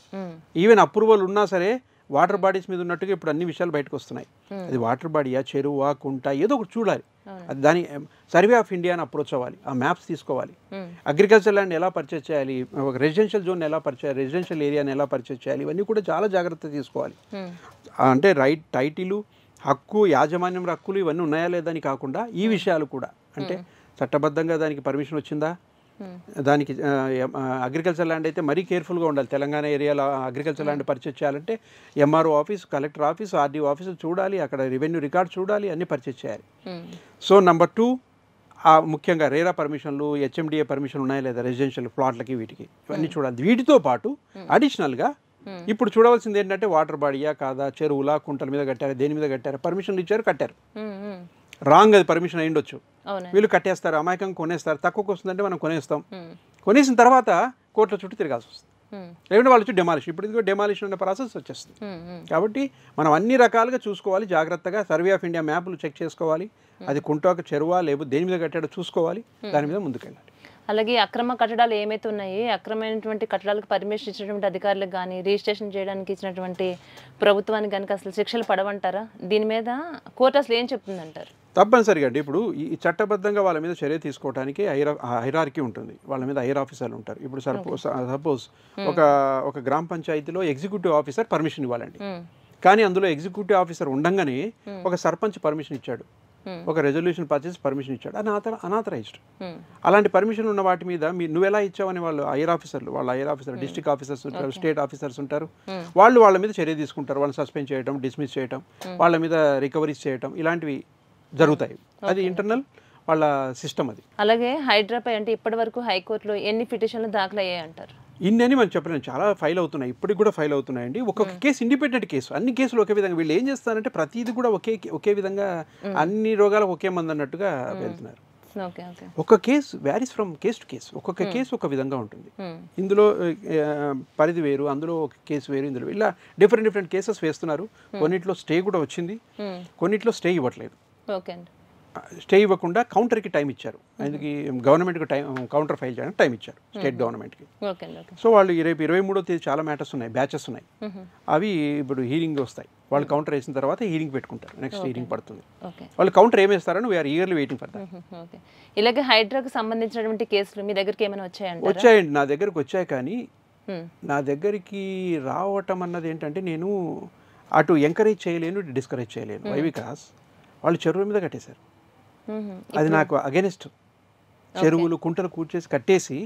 ఈవెన్ అప్రూవల్ ఉన్నా సరే వాటర్ బాడీస్ మీద ఉన్నట్టుగా ఇప్పుడు అన్ని విషయాలు బయటకు వస్తున్నాయి. అది వాటర్ బాడీయా, చెరువా, కుంట, ఏదో ఒకటి చూడాలి. అది దాని సర్వే ఆఫ్ ఇండియాని అప్రోచ్ అవ్వాలి, ఆ మ్యాప్స్ తీసుకోవాలి. అగ్రికల్చర్ ల్యాండ్ ఎలా పర్చేజ్ చేయాలి, ఒక రెసిడెన్షియల్ జోన్ ఎలా పర్చేయాలి, రెసిడెన్షియల్ ఏరియాని ఎలా పర్చేజ్ చేయాలి, ఇవన్నీ కూడా చాలా జాగ్రత్త తీసుకోవాలి. అంటే టైటిలు, హక్కు, యాజమాన్యం హక్కులు ఇవన్నీ ఉన్నాయా లేదని కాకుండా ఈ విషయాలు కూడా, అంటే చట్టబద్ధంగా దానికి పర్మిషన్ వచ్చిందా, దానికి అగ్రికల్చర్ ల్యాండ్ అయితే మరీ కేర్ఫుల్గా ఉండాలి. తెలంగాణ ఏరియాలో అగ్రికల్చర్ ల్యాండ్ పర్చేజ్ చేయాలంటే MRO office, collector office, RDO office చూడాలి, అక్కడ రెవెన్యూ రికార్డ్ చూడాలి, అన్నీ పర్చేజ్ చేయాలి. సో నెంబర్ 2 ముఖ్యంగా రేరా పర్మిషన్లు, హెచ్ఎండిఏ పర్మిషన్ ఉన్నాయా లేదా రెసిడెన్షియల్ ప్లాట్లకి, వీటికి ఇవన్నీ చూడాలి. వీటితో పాటు అడిషనల్గా ఇప్పుడు చూడవలసింది ఏంటంటే వాటర్ బాడీయా కాదా, చెరువులా, కుంటల మీద కట్టారా, దేని మీద కట్టారా, పర్మిషన్లు ఇచ్చారు, కట్టారు, రాంగ్ అది పర్మిషన్ అయ్యిండొచ్చు, వీళ్ళు కట్టేస్తారు, అమాయకంగా కొనేస్తారు, తక్కువకి వస్తుందంటే మనం కొనేస్తాం, కొనేసిన తర్వాత కోర్టుల చుట్టూ తిరగాల్సి వస్తుంది, లేకుంటే వాళ్ళు వచ్చి డెమాలిషన్, ఇప్పుడు ఇదిగో డెమాలిషన్ అనే ప్రాసెస్ వచ్చేస్తుంది. కాబట్టి మనం అన్ని రకాలుగా చూసుకోవాలి, జాగ్రత్తగా సర్వే ఆఫ్ ఇండియా మ్యాప్లు చెక్ చేసుకోవాలి, అది కుంటాక చెరువా లేకపోతే దేని మీద కట్టాడో చూసుకోవాలి, దాని మీద ముందుకెళ్ళాలి. అలాగే అక్రమ కట్టడాలు ఏమైతే ఉన్నాయి, అక్రమైనటువంటి కట్టడాలకు పర్మిషన్ ఇచ్చినటువంటి అధికారులకు కానీ, రిజిస్ట్రేషన్ చేయడానికి ఇచ్చినటువంటి ప్రభుత్వానికి కనుక అసలు శిక్షలు పడవంటారా? దీని మీద కోర్టు అసలు ఏం చెప్తుందంటారు? తప్పనిసరిగా అండి. ఇప్పుడు ఈ చట్టబద్ధంగా వాళ్ళ మీద చర్య తీసుకోవడానికి హైరార్కీ ఉంటుంది, వాళ్ళ మీద హైర్ ఆఫీసర్లు ఉంటారు. ఇప్పుడు సపోజ్ ఒక గ్రామ పంచాయతీలో ఎగ్జిక్యూటివ్ ఆఫీసర్ పర్మిషన్ ఇవ్వాలండి, కానీ అందులో ఎగ్జిక్యూటివ్ ఆఫీసర్ ఉండంగానే ఒక సర్పంచ్ పర్మిషన్ ఇచ్చాడు, ఒక రెజల్యూషన్ పర్చేస్ పర్మిషన్ ఇచ్చాడు, అది అనాథరైజ్డ్. అలాంటి పర్మిషన్ ఉన్న వాటి మీద నువ్వు ఎలా ఇచ్చావని వాళ్ళు హైర్ ఆఫీసర్ డిస్ట్రిక్ట్ ఆఫీసర్స్ ఉంటారు, స్టేట్ ఆఫీసర్స్ ఉంటారు, వాళ్ళ మీద చర్య తీసుకుంటారు, వాళ్ళని సస్పెండ్ చేయడం, డిస్మిస్ చేయడం, వాళ్ళ మీద రికవరీస్ చేయడం, ఇలాంటివి జరుగుతాయి. అది ఇంటర్నల్ వాళ్ళ సిస్టమ్ అది. అలాగే హైడ్రాపై అంటే ఇప్పటి వరకు హైకోర్టులో ఎన్ని పిటిషన్లు దాఖలు అయ్యాయి అంటారు? ఇన్ని మనం చెప్పలేము, చాలా ఫైల్ అవుతున్నాయి, ఇప్పటికి కూడా ఫైల్ అవుతున్నాయండి. ఒక్కొక్క కేసు ఇండిపెండెంట్ కేసు, అన్ని కేసులు ఒకే విధంగా, వీళ్ళు ఏం చేస్తారంటే ప్రతిదీ కూడా ఒకే విధంగా అన్ని రోగాలకు ఒకే మంది అన్నట్టుగా వెళ్తున్నారు. ఒక case varies from case to case, ఒక్కొక్క కేసు ఒక విధంగా ఉంటుంది. ఇందులో పరిధి వేరు, అందులో ఒక కేసు వేరు, ఇందులో ఇలా డిఫరెంట్ కేసెస్ వేస్తున్నారు. కొన్నిట్లో స్టే కూడా వచ్చింది, కొన్నిట్లో స్టే ఇవ్వట్లేదు. స్టే ఇవ్వకుండా కౌంటర్కి టైం ఇచ్చారు. అందుకే గవర్నమెంట్కి కౌంటర్ ఫైల్ చేయడానికి టైం ఇచ్చారు స్టేట్ గవర్నమెంట్కి. ఓకే. సో వాళ్ళు రేపు 23వ తేదీ చాలా మ్యాటర్స్ ఉన్నాయి, బ్యాచెస్ ఉన్నాయి, అవి ఇప్పుడు హీరింగ్ వస్తాయి. వాళ్ళు కౌంటర్ వేసిన తర్వాత హీరింగ్ పెట్టుకుంటారు, నెక్స్ట్ హీరింగ్ పడుతుంది. వాళ్ళు కౌంటర్ ఏం వేస్తారని we're eagerly waiting for that. Okay. ఇలాగే హైడ్రాకు సంబంధించినటువంటి కేసులు మీ దగ్గరికి ఏమైనా వచ్చాయండి? వచ్చాయండి, నా దగ్గరికి వచ్చాయి. కానీ నా దగ్గరికి రావటం అన్నది ఏంటంటే నేను అటు ఎంకరేజ్ చేయలేను, డిస్కరేజ్ చేయలేను. వై బికాస్ వాళ్ళు చెరువుల మీద కట్టేశారు. అది నాకు అగెనిస్ట్. చెరువులు కుంటలు కూర్చేసి కట్టేసి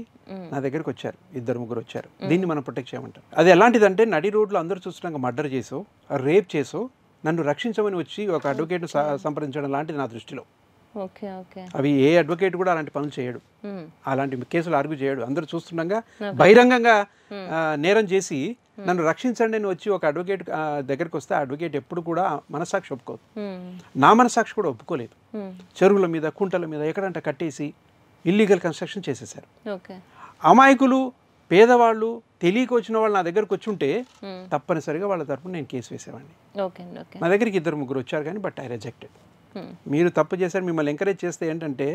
నా దగ్గరికి వచ్చారు, 2-3 వచ్చారు. దీన్ని మనం ప్రొటెక్ట్ చేయమంటారు. అది ఎలాంటిదంటే నడి రోడ్లో అందరూ చూస్తున్నాక మర్డర్ చేసో రేప్ చేసో నన్ను రక్షించమని వచ్చి ఒక అడ్వకేట్ను సంప్రదించడం లాంటిది నా దృష్టిలో. అవి ఏ అడ్వకేట్ కూడా అలాంటి పనులు చేయడు, అలాంటి కేసులు ఆర్గ్యూ చేయడు. అందరూ చూస్తుండగా బహిరంగంగా నేరం చేసి నన్ను రక్షించండి అని వచ్చి ఒక అడ్వకేట్ దగ్గరికి వస్తే అడ్వకేట్ ఎప్పుడు కూడా మనస్సాక్షి ఒప్పుకోదు. నా మనస్సాక్షి కూడా ఒప్పుకోలేదు. చెరువుల మీద కుంటల మీద ఎక్కడంట కట్టేసి ఇల్లీగల్ కన్స్ట్రక్షన్ చేసేసారు. అమాయకులు పేదవాళ్ళు తెలియక వచ్చిన వాళ్ళు నా దగ్గరకు వచ్చి ఉంటే తప్పనిసరిగా వాళ్ళ తరపున నేను కేసు వేసేవాడిని. నా దగ్గరికి 2-3 వచ్చారు కానీ బట్ ఐ రిజెక్టెడ్. మీరు తప్పు చేశారు, మిమ్మల్ని ఎంకరేజ్ చేస్తే ఏంటంటే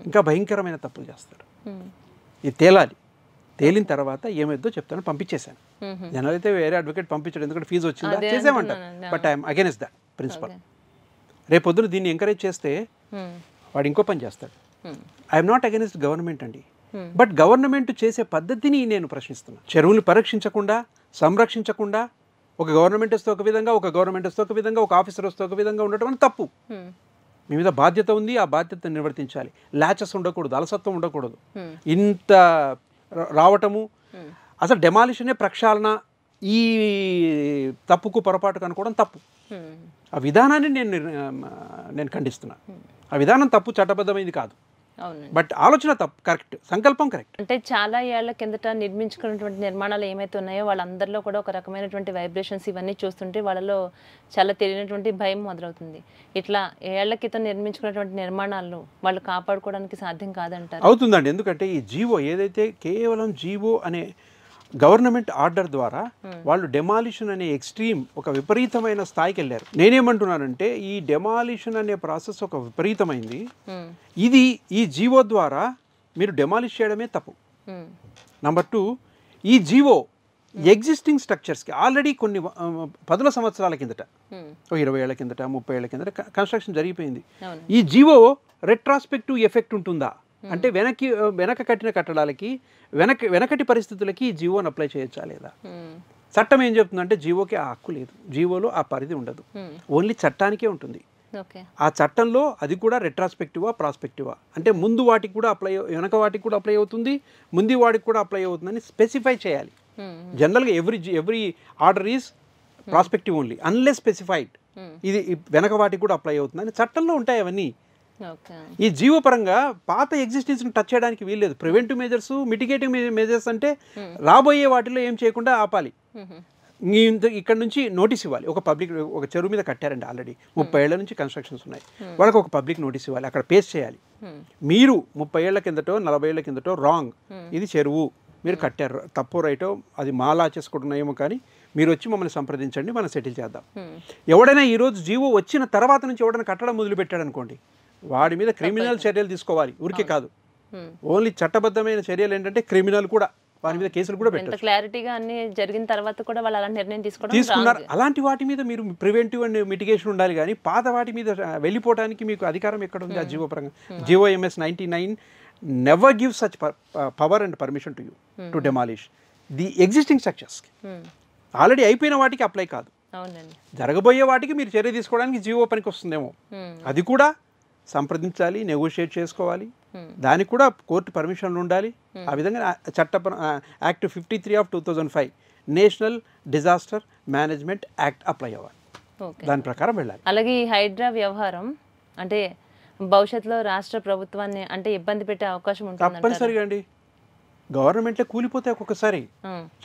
ఇంకా భయంకరమైన తప్పులు చేస్తారు. ఇది తేలాలి, తేలిన తర్వాత ఏమైందో చెప్తాను. పంపించేశాను. జనాలు అయితే వేరే అడ్వకేట్ పంపించాడు, ఎందుకంటే ఫీజు వచ్చిందా చేసేమంటారు. But I'm against that principle. రేపు పొద్దున దీన్ని ఎంకరేజ్ చేస్తే వాడు ఇంకో పని చేస్తాడు. ఐఎమ్ నాట్ అగైనెస్ట్ గవర్నమెంట్ అండి, బట్ గవర్నమెంట్ చేసే పద్ధతిని నేను ప్రశ్నిస్తున్నాను. చెరువులు పరీక్షించకుండా సంరక్షించకుండా ఒక గవర్నమెంట్ వస్తే ఒక విధంగా, ఒక గవర్నమెంట్ వస్తే ఒక విధంగా, ఒక ఆఫీసర్ వస్తే ఒక విధంగా ఉండటం అని తప్పు. మీ మీద బాధ్యత ఉంది, ఆ బాధ్యతను నిర్వర్తించాలి. లాచెస్ ఉండకూడదు, అలసత్వం ఉండకూడదు. ఇంత రావటము అసలు డెమాలిషనే ప్రక్షాళన, ఈ తప్పుకు పొరపాటుకు అనుకోవడం తప్పు. ఆ విధానాన్ని నేను ఖండిస్తున్నాను. ఆ విధానం తప్పు, చట్టబద్ధమైంది కాదు. బట్ ఆలోచన తప్పు, కరెక్ట్, సంకల్పం కరెక్ట్. అంటే చాలా ఏళ్ల కిందట నిర్మించుకున్నటువంటి నిర్మాణాలు ఏమైతే ఉన్నాయో వాళ్ళందరిలో కూడా ఒక రకమైనటువంటి వైబ్రేషన్స్ ఇవన్నీ చూస్తుంటే వాళ్ళలో చాలా తెలియనటువంటి భయం మొదలవుతుంది. ఇట్లా ఏళ్ల క్రితం నిర్మించుకున్నటువంటి నిర్మాణాలను వాళ్ళు కాపాడుకోవడానికి సాధ్యం కాదంటారు? అవుతుందండి. ఎందుకంటే ఈ జీవో ఏదైతే కేవలం జీవో అనే గవర్నమెంట్ ఆర్డర్ ద్వారా వాళ్ళు డెమాలిషన్ అనే ఎక్స్ట్రీమ్ ఒక విపరీతమైన స్థాయికి వెళ్ళారు. నేనేమంటున్నానంటే ఈ డెమాలిషన్ అనే ప్రాసెస్ ఒక విపరీతమైంది. ఇది ఈ జీవో ద్వారా మీరు డెమాలిష్ చేయడమే తప్పు. నంబర్ 2, ఈ జీవో ఎగ్జిస్టింగ్ స్ట్రక్చర్స్కి ఆల్రెడీ కొన్ని 10 సంవత్సరాల కిందట, 20 ఏళ్ల కిందట, 30 ఏళ్ల కిందట కన్స్ట్రక్షన్ జరిగిపోయింది. ఈ జీవో రెట్రాస్పెక్టివ్ ఎఫెక్ట్ ఉంటుందా అంటే వెనక కట్టిన కట్టడాలకి వెనకటి పరిస్థితులకి ఈ జీవోని అప్లై చేయొచ్చా లేదా? చట్టం ఏం చెప్తుందంటే జీవోకి ఆ హక్కు లేదు, జీవోలో ఆ పరిధి ఉండదు, ఓన్లీ చట్టానికే ఉంటుంది. ఆ చట్టంలో అది కూడా రెట్రాస్పెక్టివా ప్రాస్పెక్టివా అంటే ముందు వాటికి కూడా అప్లై, వెనక వాటికి కూడా అప్లై అవుతుంది, ముందు వాటికి కూడా అప్లై అవుతుందని స్పెసిఫై చేయాలి. జనరల్గా every order is prospective only unless specified. ఇది వెనక వాటికి కూడా అప్లై అవుతుందని చట్టంలో ఉంటాయి అవన్నీ. ఈ జీవో పరంగా పాత ఎగ్జిస్టెన్స్ని టచ్ చేయడానికి వీల్లేదు. ప్రివెంటివ్ మెజర్స్, మిటిగేటింగ్ మెజర్స్ అంటే రాబోయే వాటిలో ఏం చేయకుండా ఆపాలి. ఇక్కడ నుంచి నోటీస్ ఇవ్వాలి. ఒక చెరువు మీద కట్టారండి, ఆల్రెడీ 30 ఏళ్ల నుంచి కన్స్ట్రక్షన్స్ ఉన్నాయి, వాళ్ళకి ఒక పబ్లిక్ నోటీస్ ఇవ్వాలి, అక్కడ పేస్ట్ చేయాలి. మీరు 30 ఏళ్ల కిందటో 40 ఏళ్ల కిందటో రాంగ్, ఇది చెరువు మీరు కట్టారు, తప్పు రైటో అది మాలా చేసుకుంటున్నాయేమో, కానీ మీరు వచ్చి మమ్మల్ని సంప్రదించండి, మనం సెటిల్ చేద్దాం. ఎవడైనా ఈరోజు జీవో వచ్చిన తర్వాత నుంచి ఎవడైనా కట్టడం మొదలుపెట్టాడు అనుకోండి, వాడి మీద క్రిమినల్ చర్యలు తీసుకోవాలి. ఊరికే కాదు, ఓన్లీ చట్టబద్ధమైన చర్యలు ఏంటంటే క్రిమినల్ కూడా, వారి మీద కేసులు కూడా పెట్టారు. క్లారిటీగా అన్ని జరిగిన తర్వాత కూడా వాళ్ళు అలాంటి నిర్ణయం తీసుకున్నారు. అలాంటి వాటి మీద మీరు ప్రివెంటివ్ అండ్ మిటిగేషన్ ఉండాలి, కానీ పాత వాటి మీద వెళ్ళిపోవడానికి మీకు అధికారం ఎక్కడ ఉంది? ఆ జీవో పరంగా GO MS 99 never give such power and permission to you to demolish the existing structures. Already అయిపోయిన వాటికి అప్లై కాదు, జరగబోయే వాటికి మీరు చర్య తీసుకోవడానికి జీవో పనికి వస్తుందేమో, అది కూడా సంప్రదించాలి, నెగోషియేట్ చేసుకోవాలి, దానికి కూడా కోర్టు పర్మిషన్లు ఉండాలి. ఆ విధంగా act 53 of 2005 national disaster management act apply అవ్వాలి, దాని ప్రకారం వెళ్ళాలి. అలాగే ఈ హైడ్రా వ్యవహారం అంటే భవిష్యత్తులో రాష్ట్ర ప్రభుత్వాన్ని అంటే ఇబ్బంది పెట్టే అవకాశం ఉంటుంది తప్పనిసరిగా అండి. గవర్నమెంట్లే కూలిపోతే ఒక్కొక్కసారి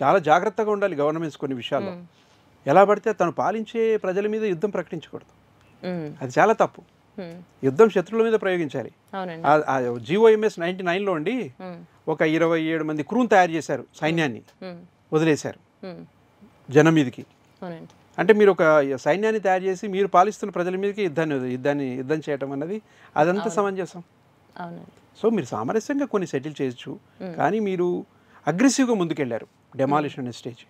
చాలా జాగ్రత్తగా ఉండాలి గవర్నమెంట్స్ కొన్ని విషయాల్లో. ఎలా పడితే తను పాలించే ప్రజల మీద యుద్ధం ప్రకటించకూడదు, అది చాలా తప్పు. యుద్ధం శత్రువుల మీద ప్రయోగించాలి. జీవో MS 99లో అండి ఒక 27 మంది క్రూని తయారు చేశారు, సైన్యాన్ని వదిలేశారు జనం మీదకి. అంటే మీరు ఒక సైన్యాన్ని తయారు చేసి మీరు పాలిస్తున్న ప్రజల మీదకి యుద్ధం చేయటం అన్నది అదంతా సమంజసం. అవునండి. సో మీరు సామరస్యంగా కొన్ని సెటిల్ చేయొచ్చు, కానీ మీరు అగ్రెసివ్గా ముందుకెళ్ళారు డెమాలిషన్ అనే స్టేజ్.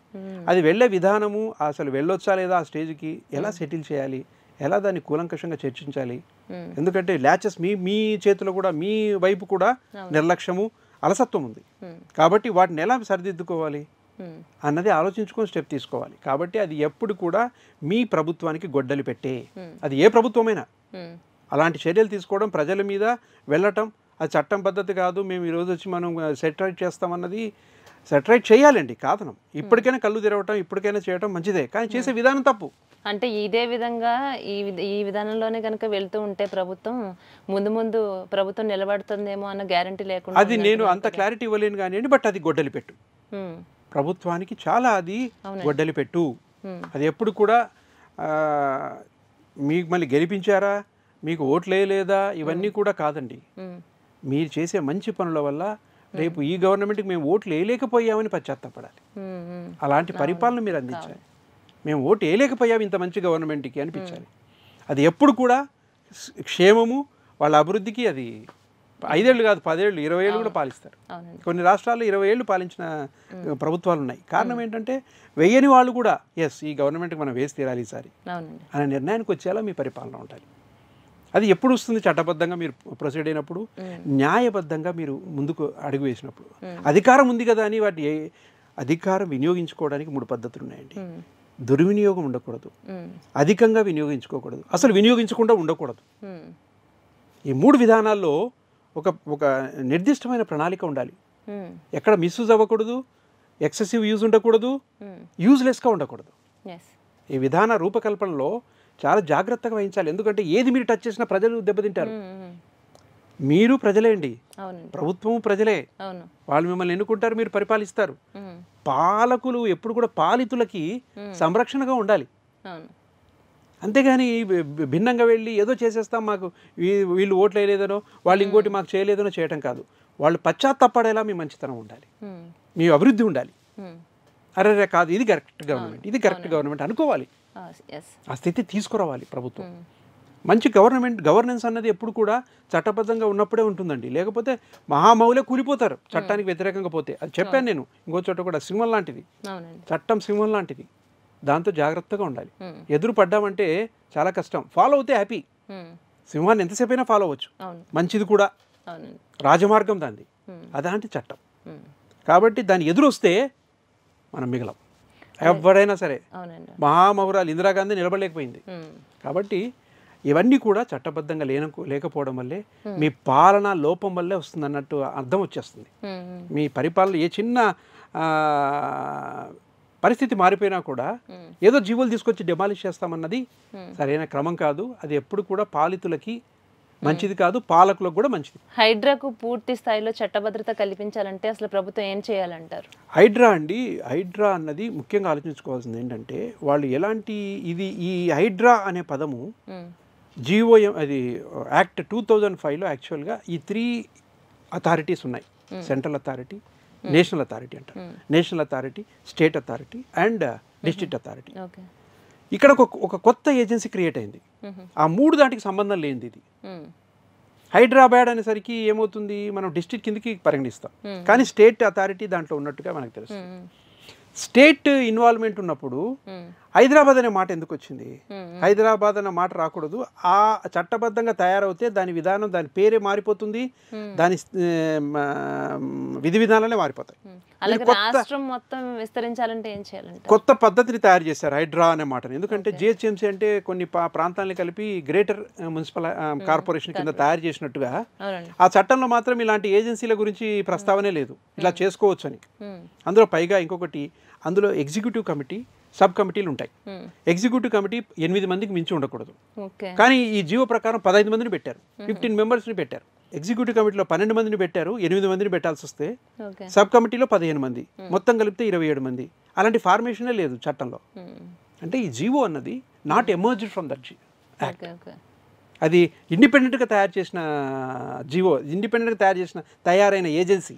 అది వెళ్ళే విధానము అసలు వెళ్ళొచ్చా లేదా ఆ స్టేజ్కి, ఎలా సెటిల్ చేయాలి, ఎలా దాన్ని కూలంకషంగా చర్చించాలి. ఎందుకంటే ల్యాచెస్ మీ చేతిలో కూడా, మీ వైపు కూడా నిర్లక్ష్యము, అలసత్వం ఉంది. కాబట్టి వాటిని ఎలా సరిదిద్దుకోవాలి అన్నది ఆలోచించుకొని స్టెప్ తీసుకోవాలి. కాబట్టి అది ఎప్పుడు కూడా మీ ప్రభుత్వానికి గొడ్డలి పెట్టే, అది ఏ ప్రభుత్వమైనా అలాంటి చర్యలు తీసుకోవడం, ప్రజల మీద వెళ్ళటం అది చట్టం పద్ధతి కాదు. మేము ఈరోజు వచ్చి మనం సెటరైట్ చేస్తామన్నది, సెటరైట్ చేయాలండి, కాదనం. ఇప్పటికైనా కళ్ళు తెరవటం, ఇప్పటికైనా చేయడం మంచిదే, కానీ చేసే విధానం తప్పు. అంటే ఇదే విధంగా ఈ విధానంలోనే కనుక వెళ్తూ ఉంటే ప్రభుత్వం ముందు ప్రభుత్వం నిలబడుతుందేమో అన్న గ్యారంటీ లేకుండా, అది నేను అంత క్లారిటీ ఇవ్వలేను కానివ్వండి, బట్ అది గొడ్డలి పెట్టు ప్రభుత్వానికి, చాలా అది గొడ్డలి పెట్టు. అది ఎప్పుడు కూడా మీకు మళ్ళీ గెలిపించారా, మీకు ఓట్లు వేయలేదా, ఇవన్నీ కూడా కాదండి. మీరు చేసే మంచి పనుల వల్ల రేపు ఈ గవర్నమెంట్కి మేము ఓట్లు వేయలేకపోయామని పశ్చాత్తపడాలి. అలాంటి పరిపాలన మీరు అందించాలి. మేము ఓటు వేయలేకపోయాము ఇంత మంచి గవర్నమెంట్కి అనిపించాలి. అది ఎప్పుడు కూడా క్షేమము, వాళ్ళ అభివృద్ధికి. అది 5 ఏళ్ళు కాదు, 10 ఏళ్ళు, 20 ఏళ్ళు కూడా పాలిస్తారు. కొన్ని రాష్ట్రాల్లో 20 ఏళ్ళు పాలించిన ప్రభుత్వాలు ఉన్నాయి. కారణం ఏంటంటే వెయ్యని వాళ్ళు కూడా ఎస్ ఈ గవర్నమెంట్కి మనం వేసి తీరాలి ఈసారి అనే నిర్ణయానికి వచ్చేలా మీ పరిపాలన ఉండాలి. అది ఎప్పుడు వస్తుంది? చట్టబద్ధంగా మీరు ప్రొసీడ్ అయినప్పుడు, న్యాయబద్ధంగా మీరు ముందుకు అడుగు వేసినప్పుడు. అధికారం ఉంది కదా అని వాటి అధికారం వినియోగించుకోవడానికి 3 పద్ధతులు ఉన్నాయండి. దుర్వినియోగం ఉండకూడదు, అధికంగా వినియోగించుకోకూడదు, అసలు వినియోగించకుండా ఉండకూడదు. ఈ 3 విధానాల్లో ఒక నిర్దిష్టమైన ప్రణాళిక ఉండాలి. ఎక్కడ మిస్యూజ్ అవ్వకూడదు, ఎక్సెసివ్ యూజ్ ఉండకూడదు, యూజ్లెస్గా ఉండకూడదు. ఈ విధాన రూపకల్పనలో చాలా జాగ్రత్తగా వహించాలి. ఎందుకంటే ఏది మీరు టచ్ చేసినా ప్రజలు దెబ్బతింటారు. మీరు ప్రజలే అండి, ప్రభుత్వం ప్రజలే, వాళ్ళు మిమ్మల్ని ఎన్నుకుంటారు, మీరు పరిపాలిస్తారు. పాలకులు ఎప్పుడు కూడా పాలితులకి సంరక్షణగా ఉండాలి. అంతేగాని భిన్నంగా వెళ్ళి ఏదో చేసేస్తాం, మాకు వీళ్ళు ఓట్లు వేయలేదనో, వాళ్ళు ఇంకోటి మాకు చేయలేదనో చేయటం కాదు. వాళ్ళు పశ్చాత్తాపడేలా మీ మంచితనం ఉండాలి, మీ అభివృద్ధి ఉండాలి. అరే కాదు, ఇది కరెక్ట్ గవర్నమెంట్, ఇది కరెక్ట్ గవర్నమెంట్ అనుకోవాలి. ఆ స్థితి తీసుకురావాలి ప్రభుత్వం. మంచి గవర్నెన్స్ అన్నది ఎప్పుడు కూడా చట్టబద్ధంగా ఉన్నప్పుడే ఉంటుందండి. లేకపోతే మహామౌలే కూలిపోతారు చట్టానికి వ్యతిరేకంగా పోతే. అది చెప్పాను నేను ఇంకో చోట కూడా, సింహం లాంటిది చట్టం, సింహం లాంటిది. దాంతో జాగ్రత్తగా ఉండాలి. ఎదురు పడ్డామంటే చాలా కష్టం, ఫాలో అవుతే హ్యాపీ. సింహాన్ని ఎంతసేపు అయినా ఫాలో అవ్వచ్చు, మంచిది కూడా, రాజమార్గం దాన్ని, అదాంటి చట్టం. కాబట్టి దాన్ని ఎదురు వస్తే మనం మిగలం. ఎవరైనా సరే, మహామౌరాలు ఇందిరాగాంధీ నిలబడలేకపోయింది. కాబట్టి ఇవన్నీ కూడా చట్టబద్ధంగా లేకపోవడం వల్లే, మీ పాలన లోపం వల్లే వస్తుంది అన్నట్టు అర్థం వచ్చేస్తుంది. మీ పరిపాలన ఏ చిన్న పరిస్థితి మారిపోయినా కూడా ఏదో జీవులు తీసుకొచ్చి డెమాలిష్ చేస్తామన్నది సరైన క్రమం కాదు. అది ఎప్పుడు కూడా పాలితులకి మంచిది కాదు, పాలకులకు కూడా మంచిది. హైడ్రాకు పూర్తి స్థాయిలో చట్టభద్రత కల్పించాలంటే అసలు ప్రభుత్వం ఏం చేయాలంటారు? హైడ్రా అన్నది ముఖ్యంగా ఆలోచించుకోవాల్సింది ఏంటంటే, వాళ్ళు ఎలాంటి ఈ హైడ్రా అనే పదము జీఓఎం, అది యాక్ట్ 2005లో యాక్చువల్గా ఈ 3 అథారిటీస్ ఉన్నాయి. సెంట్రల్ అథారిటీ, నేషనల్ అథారిటీ అంటారు. National authority, state authority and district authority. ఇక్కడ ఒక కొత్త ఏజెన్సీ క్రియేట్ అయింది. ఆ 3 దాటికి సంబంధం లేనిది ఇది. హైదరాబాద్ అనేసరికి ఏమవుతుంది, మనం డిస్ట్రిక్ట్ కిందకి పరిగణిస్తాం, కానీ స్టేట్ అథారిటీ దాంట్లో ఉన్నట్టుగా మనకు తెలుసు. స్టేట్ ఇన్వాల్వ్మెంట్ ఉన్నప్పుడు హైదరాబాద్ అనే మాట ఎందుకు వచ్చింది? హైదరాబాద్ అనే మాట రాకూడదు. ఆ చట్టబద్ధంగా తయారవుతే దాని విధానం, దాని పేరే మారిపోతుంది, దాని విధి విధానాలే మారిపోతాయి. కొత్త పద్ధతిని తయారు చేశారు హైడ్రా అనే మాటని. ఎందుకంటే జిహెచ్ఎంసీ అంటే కొన్ని ప్రాంతాలను కలిపి గ్రేటర్ మున్సిపల్ కార్పొరేషన్ కింద తయారు చేసినట్టుగా, ఆ చట్టంలో మాత్రం ఇలాంటి ఏజెన్సీల గురించి ప్రస్తావనే లేదు, ఇలా చేసుకోవచ్చు అని. అందులో పైగా ఇంకొకటి, అందులో ఎగ్జిక్యూటివ్ కమిటీ, సబ్ కమిటీలు ఉంటాయి. ఎగ్జిక్యూటివ్ కమిటీ 8 మందికి మించి ఉండకూడదు. కానీ ఈ జీవో ప్రకారం 15 మందిని పెట్టారు, 15 మెంబర్స్ని పెట్టారు. ఎగ్జిక్యూటివ్ కమిటీలో 12 మందిని పెట్టారు, 8 మందిని పెట్టాల్సి వస్తే సబ్ కమిటీలో 15 మంది, మొత్తం కలిపితే 27 మంది. అలాంటి ఫార్మేషనే లేదు చట్టంలో. అంటే ఈ జీవో అన్నది not emerged from that act. అది ఇండిపెండెంట్గా తయారు చేసిన జీవో, ఇండిపెండెంట్గా తయారైన ఏజెన్సీ.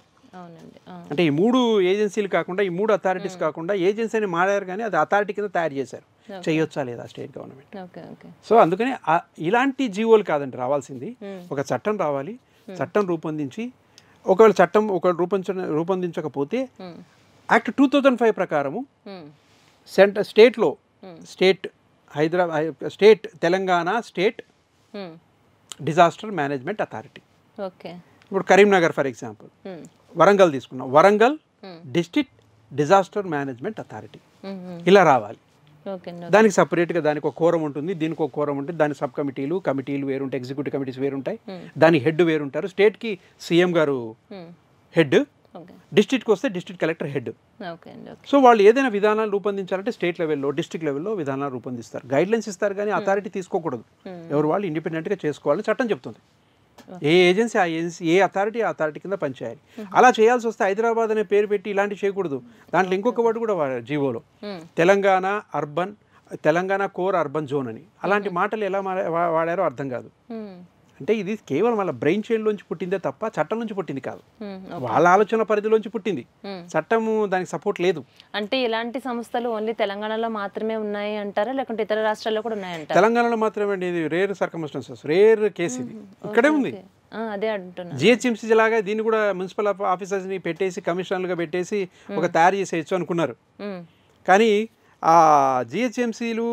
అంటే ఈ 3 ఏజెన్సీలు కాకుండా, ఈ 3 అథారిటీస్ కాకుండా ఏజెన్సీ అని మారారు, కానీ అది అథారిటీ కింద తయారు చేశారు. చేయొచ్చా లేదా state government. Okay okay. So అందుకని ఇలాంటి జీవోలు కాదండి రావాల్సింది, ఒక చట్టం రావాలి, చట్టం రూపొందించి ఒకవేళ చట్టం రూపొందించకపోతే యాక్ట్ 2005 ప్రకారము స్టేట్లో state Telangana state disaster management authority. Okay. ఇప్పుడు కరీంనగర్ ఫర్ ఎగ్జాంపుల్, వరంగల్ తీసుకున్నాం, Warangal district disaster management authority ఇలా రావాలి. దానికి సపరేట్గా దానికి ఒక కోరం ఉంటుంది, దీనికి ఒక కోరం ఉంటుంది, దాని సబ్ కమిటీలు వేరుంటాయి, ఎగ్జిక్యూటివ్ కమిటీస్ వేరుంటాయి, దాని హెడ్ వేరుంటారు. స్టేట్కి సీఎం గారు హెడ్, డిస్ట్రిక్ట్కి వస్తే డిస్ట్రిక్ట్ కలెక్టర్ హెడ్. సో వాళ్ళు ఏదైనా విధానాలు రూపొందించాలంటే స్టేట్ లెవెల్లో డిస్ట్రిక్ట్ లెవెల్లో విధానాలు రూపొందిస్తారు, గైడ్లైన్స్ ఇస్తారు, కానీ అథారిటీ తీసుకోకూడదు. ఎవరు వాళ్ళు ఇండిపెండెంట్గా చేసుకోవాలని చట్టం చెప్తుంది. ఏ ఏజెన్సీ ఆ ఏజెన్సీ, ఏ అథారిటీ ఆ అథారిటీ కింద పనిచేయాలి. అలా చేయాల్సి వస్తే హైదరాబాద్ అనే పేరు పెట్టి ఇలాంటివి చేయకూడదు. దాంట్లో ఇంకొక వర్డ్ కూడా జీవోలో తెలంగాణ కోర్ అర్బన్ జోన్ అని, అలాంటి మాటలు ఎలా వాడారో అర్థం కాదు. అంటే ఇది కేవలం వాళ్ళ బ్రెయిన్ చైల్డ్లోంచి పుట్టిందే తప్ప చట్టం నుంచి పుట్టింది కాదు, వాళ్ళ ఆలోచన పరిధిలోంచి పుట్టింది. చట్టము దానికి సపోర్ట్ లేదు. అంటే ఇలాంటి సంస్థలు ఓన్లీ తెలంగాణలో మాత్రమే ఉన్నాయి అంటారా, లేకుంటే ఇతర రాష్ట్రాల్లో కూడా ఉన్నాయంటారా? తెలంగాణలో మాత్రమే అండి, ఇది రేర్ సర్కమ్స్టాన్సెస్, రేర్ కేసు ఇది, ఇక్కడే ఉంది. అదే అంటున్నా, జిహెచ్ఎంసీ లాగా దీన్ని కూడా మున్సిపల్ ఆఫీసర్స్ని పెట్టేసి కమిషనర్లుగా పెట్టేసి ఒక తయారు చేసేయచ్చు అనుకున్నారు. కానీ ఆ జిహెచ్ఎంసీలు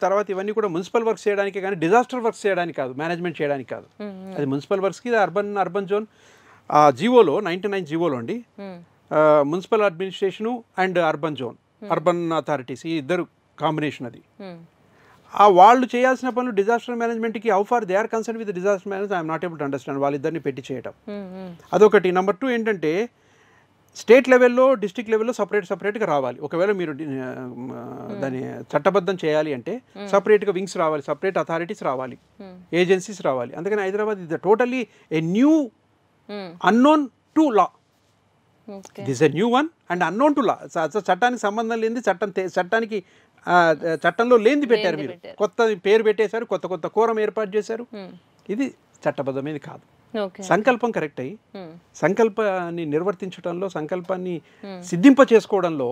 తర్వాత ఇవన్నీ కూడా మున్సిపల్ వర్క్స్ చేయడానికి, కానీ డిజాస్టర్ వర్క్స్ చేయడానికి కాదు, మేనేజ్మెంట్ చేయడానికి కాదు. అది మున్సిపల్ వర్క్స్కి అర్బన్ జోన్ జీవోలో 99 జీవోలో అండి, municipal administration and urban zone, urban authorities ఈ ఇద్దరు కాంబినేషన్ అది. వాళ్ళు చేయాల్సిన పనులు డిజాస్టర్ మేనేజ్మెంట్కి how far they are concern with disaster management I'm not able to understand. వాళ్ళిద్దరిని పెట్టి చేయటం అదొకటి. నెంబర్ 2 ఏంటంటే స్టేట్ లెవెల్లో డిస్ట్రిక్ట్ లెవెల్లో సపరేట్గా రావాలి. ఒకవేళ మీరు దాన్ని చట్టబద్ధం చేయాలి అంటే సపరేట్గా వింగ్స్ రావాలి, సపరేట్ అథారిటీస్ రావాలి, ఏజెన్సీస్ రావాలి. అందుకని హైదరాబాద్ ఇది totally a new unknown to law. This a new one and unknown to law. చట్టానికి సంబంధం లేనిది, చట్టంలో లేనిది పెట్టారు మీరు, కొత్త పేరు పెట్టేశారు, కొత్త కోరం ఏర్పాటు చేశారు. ఇది చట్టబద్ధమైనది కాదు. సంకల్పం కరెక్ట్ అయ్యి సంకల్పాన్ని నిర్వర్తించడంలో, సంకల్పాన్ని సిద్ధింప చేసుకోవడంలో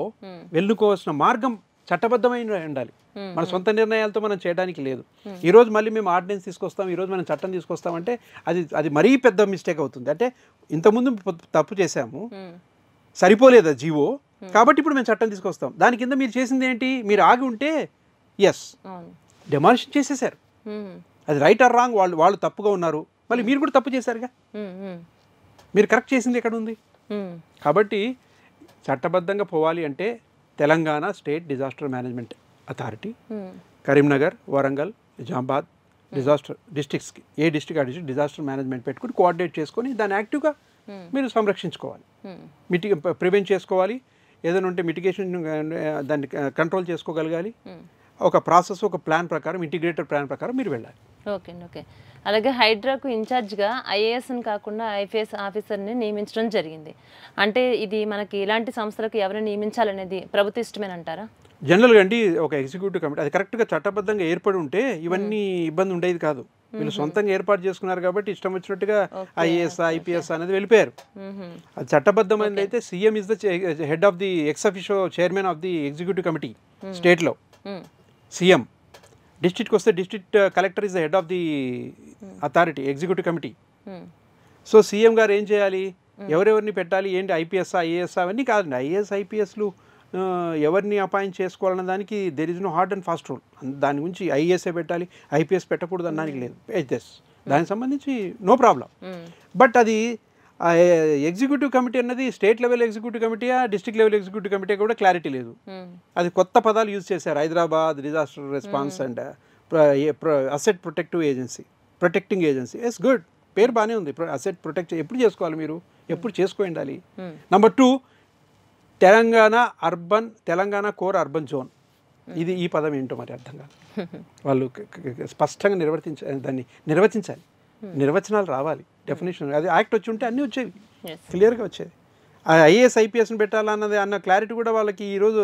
వెళ్ళుకోవాల్సిన మార్గం చట్టబద్ధమైన ఉండాలి. మన సొంత నిర్ణయాలతో మనం చేయడానికి లేదు. ఈరోజు మళ్ళీ మేము ఆర్డినెన్స్ తీసుకొస్తాం, ఈరోజు మనం చట్టం తీసుకొస్తామంటే అది మరీ పెద్ద మిస్టేక్ అవుతుంది. అంటే ఇంతకుముందు తప్పు చేశాము, సరిపోలేదు జీవో, కాబట్టి ఇప్పుడు మేము చట్టం తీసుకొస్తాం. దాని కింద మీరు చేసింది ఏంటి? మీరు ఆగి ఉంటే ఎస్ డెమాలిషన్ చేసేసారు, అది రైట్ ఆర్ రాంగ్, వాళ్ళు తప్పుగా ఉన్నారు, మళ్ళీ మీరు కూడా తప్పు చేశారుగా, మీరు కరెక్ట్ చేసింది ఎక్కడ ఉంది? కాబట్టి చట్టబద్ధంగా పోవాలి అంటే Telangana state disaster management authority, Karimnagar, Warangal, Nizamabad డిస్ట్రిక్ట్స్కి ఏ డిస్ట్రిక్ట్ ఆ డిస్ట్రిక్ట్ డిజాస్టర్ మేనేజ్మెంట్ పెట్టుకుని కోఆర్డినేట్ చేసుకొని దాన్ని యాక్టివ్గా మీరు సంరక్షించుకోవాలి, ప్రివెంట్ చేసుకోవాలి. ఏదైనా ఉంటే మిటిగేషన్ దాన్ని కంట్రోల్ చేసుకోగలగాలి. ఒక ప్రాసెస్, ఒక ప్లాన్ ప్రకారం, ఇంటిగ్రేటెడ్ ప్లాన్ ప్రకారం మీరు వెళ్ళాలి. Okay okay. అలాగే హైడ్రాకు ఇన్ఛార్జ్గా ఐఏఎస్ని కాకుండా ఐపీఎస్ ఆఫీసర్ని నియమించడం జరిగింది. అంటే ఇది మనకి ఇలాంటి సంస్థలకు ఎవరిని నియమించాలనేది ప్రభుత్వ ఇష్టమేనంటారా? జనరల్గా అండి ఒక ఎగ్జిక్యూటివ్ కమిటీ అది కరెక్ట్గా చట్టబద్ధంగా ఏర్పడి ఉంటే ఇవన్నీ ఇబ్బంది ఉండేది కాదు. వీళ్ళు సొంతంగా ఏర్పాటు చేసుకున్నారు కాబట్టి ఇష్టం వచ్చినట్టుగా ఐఏఎస్ ఐపీఎస్ అనేది వెళ్ళిపోయారు. అది చట్టబద్ధమైనది అయితే CM is the head of the ex officio chairman of the executive committee స్టేట్లో, సీఎం. డిస్ట్రిక్ట్కి వస్తే district collector is the head of the authority executive committee. So CM గారు ఏం చేయాలి, ఎవరెవరిని పెట్టాలి, ఏంటి ఐపీఎస్ ఐఏఎస్ అవన్నీ కాదండి. ఐఏఎస్ ఐపీఎస్లు ఎవరిని అపాయింట్ చేసుకోవాలన్న దానికి there is no hard and fast rule. దాని గురించి ఐఏఎస్ఏ పెట్టాలి, ఐపీఎస్ పెట్టకూడదు అనడానికి లేదు. హెచ్ఎస్ దానికి సంబంధించి నో ప్రాబ్లం. బట్ అది ఎగ్జిక్యూటివ్ కమిటీ అన్నది స్టేట్ లెవెల్ ఎగ్జిక్యూటివ్ కమిటీయా డిస్ట్రిక్ట్ లెవెల్ ఎగ్జిక్యూటివ్ కమిటీ కూడా క్లారిటీ లేదు. అది కొత్త పదాలు యూజ్ చేశారు, Hyderabad disaster response and asset protecting agency. Yes good, పేరు బాగానే ఉంది. అసెట్ ప్రొటెక్ట్ ఎప్పుడు చేసుకోవాలి, మీరు ఎప్పుడు చేసుకో ఉండాలి. Number 2 Telangana core urban zone. ఈ పదం ఏంటో మరి అర్థం కాదు. వాళ్ళు స్పష్టంగా దాన్ని నిర్వచించాలి, నిర్వచనాలు రావాలి, డెఫినేషన్. అది యాక్ట్ వచ్చి ఉంటే అన్నీ వచ్చేవి, క్లియర్గా వచ్చేది. ఐఏఎస్ ఐపీఎస్ని పెట్టాలన్నది అన్న క్లారిటీ కూడా వాళ్ళకి ఈరోజు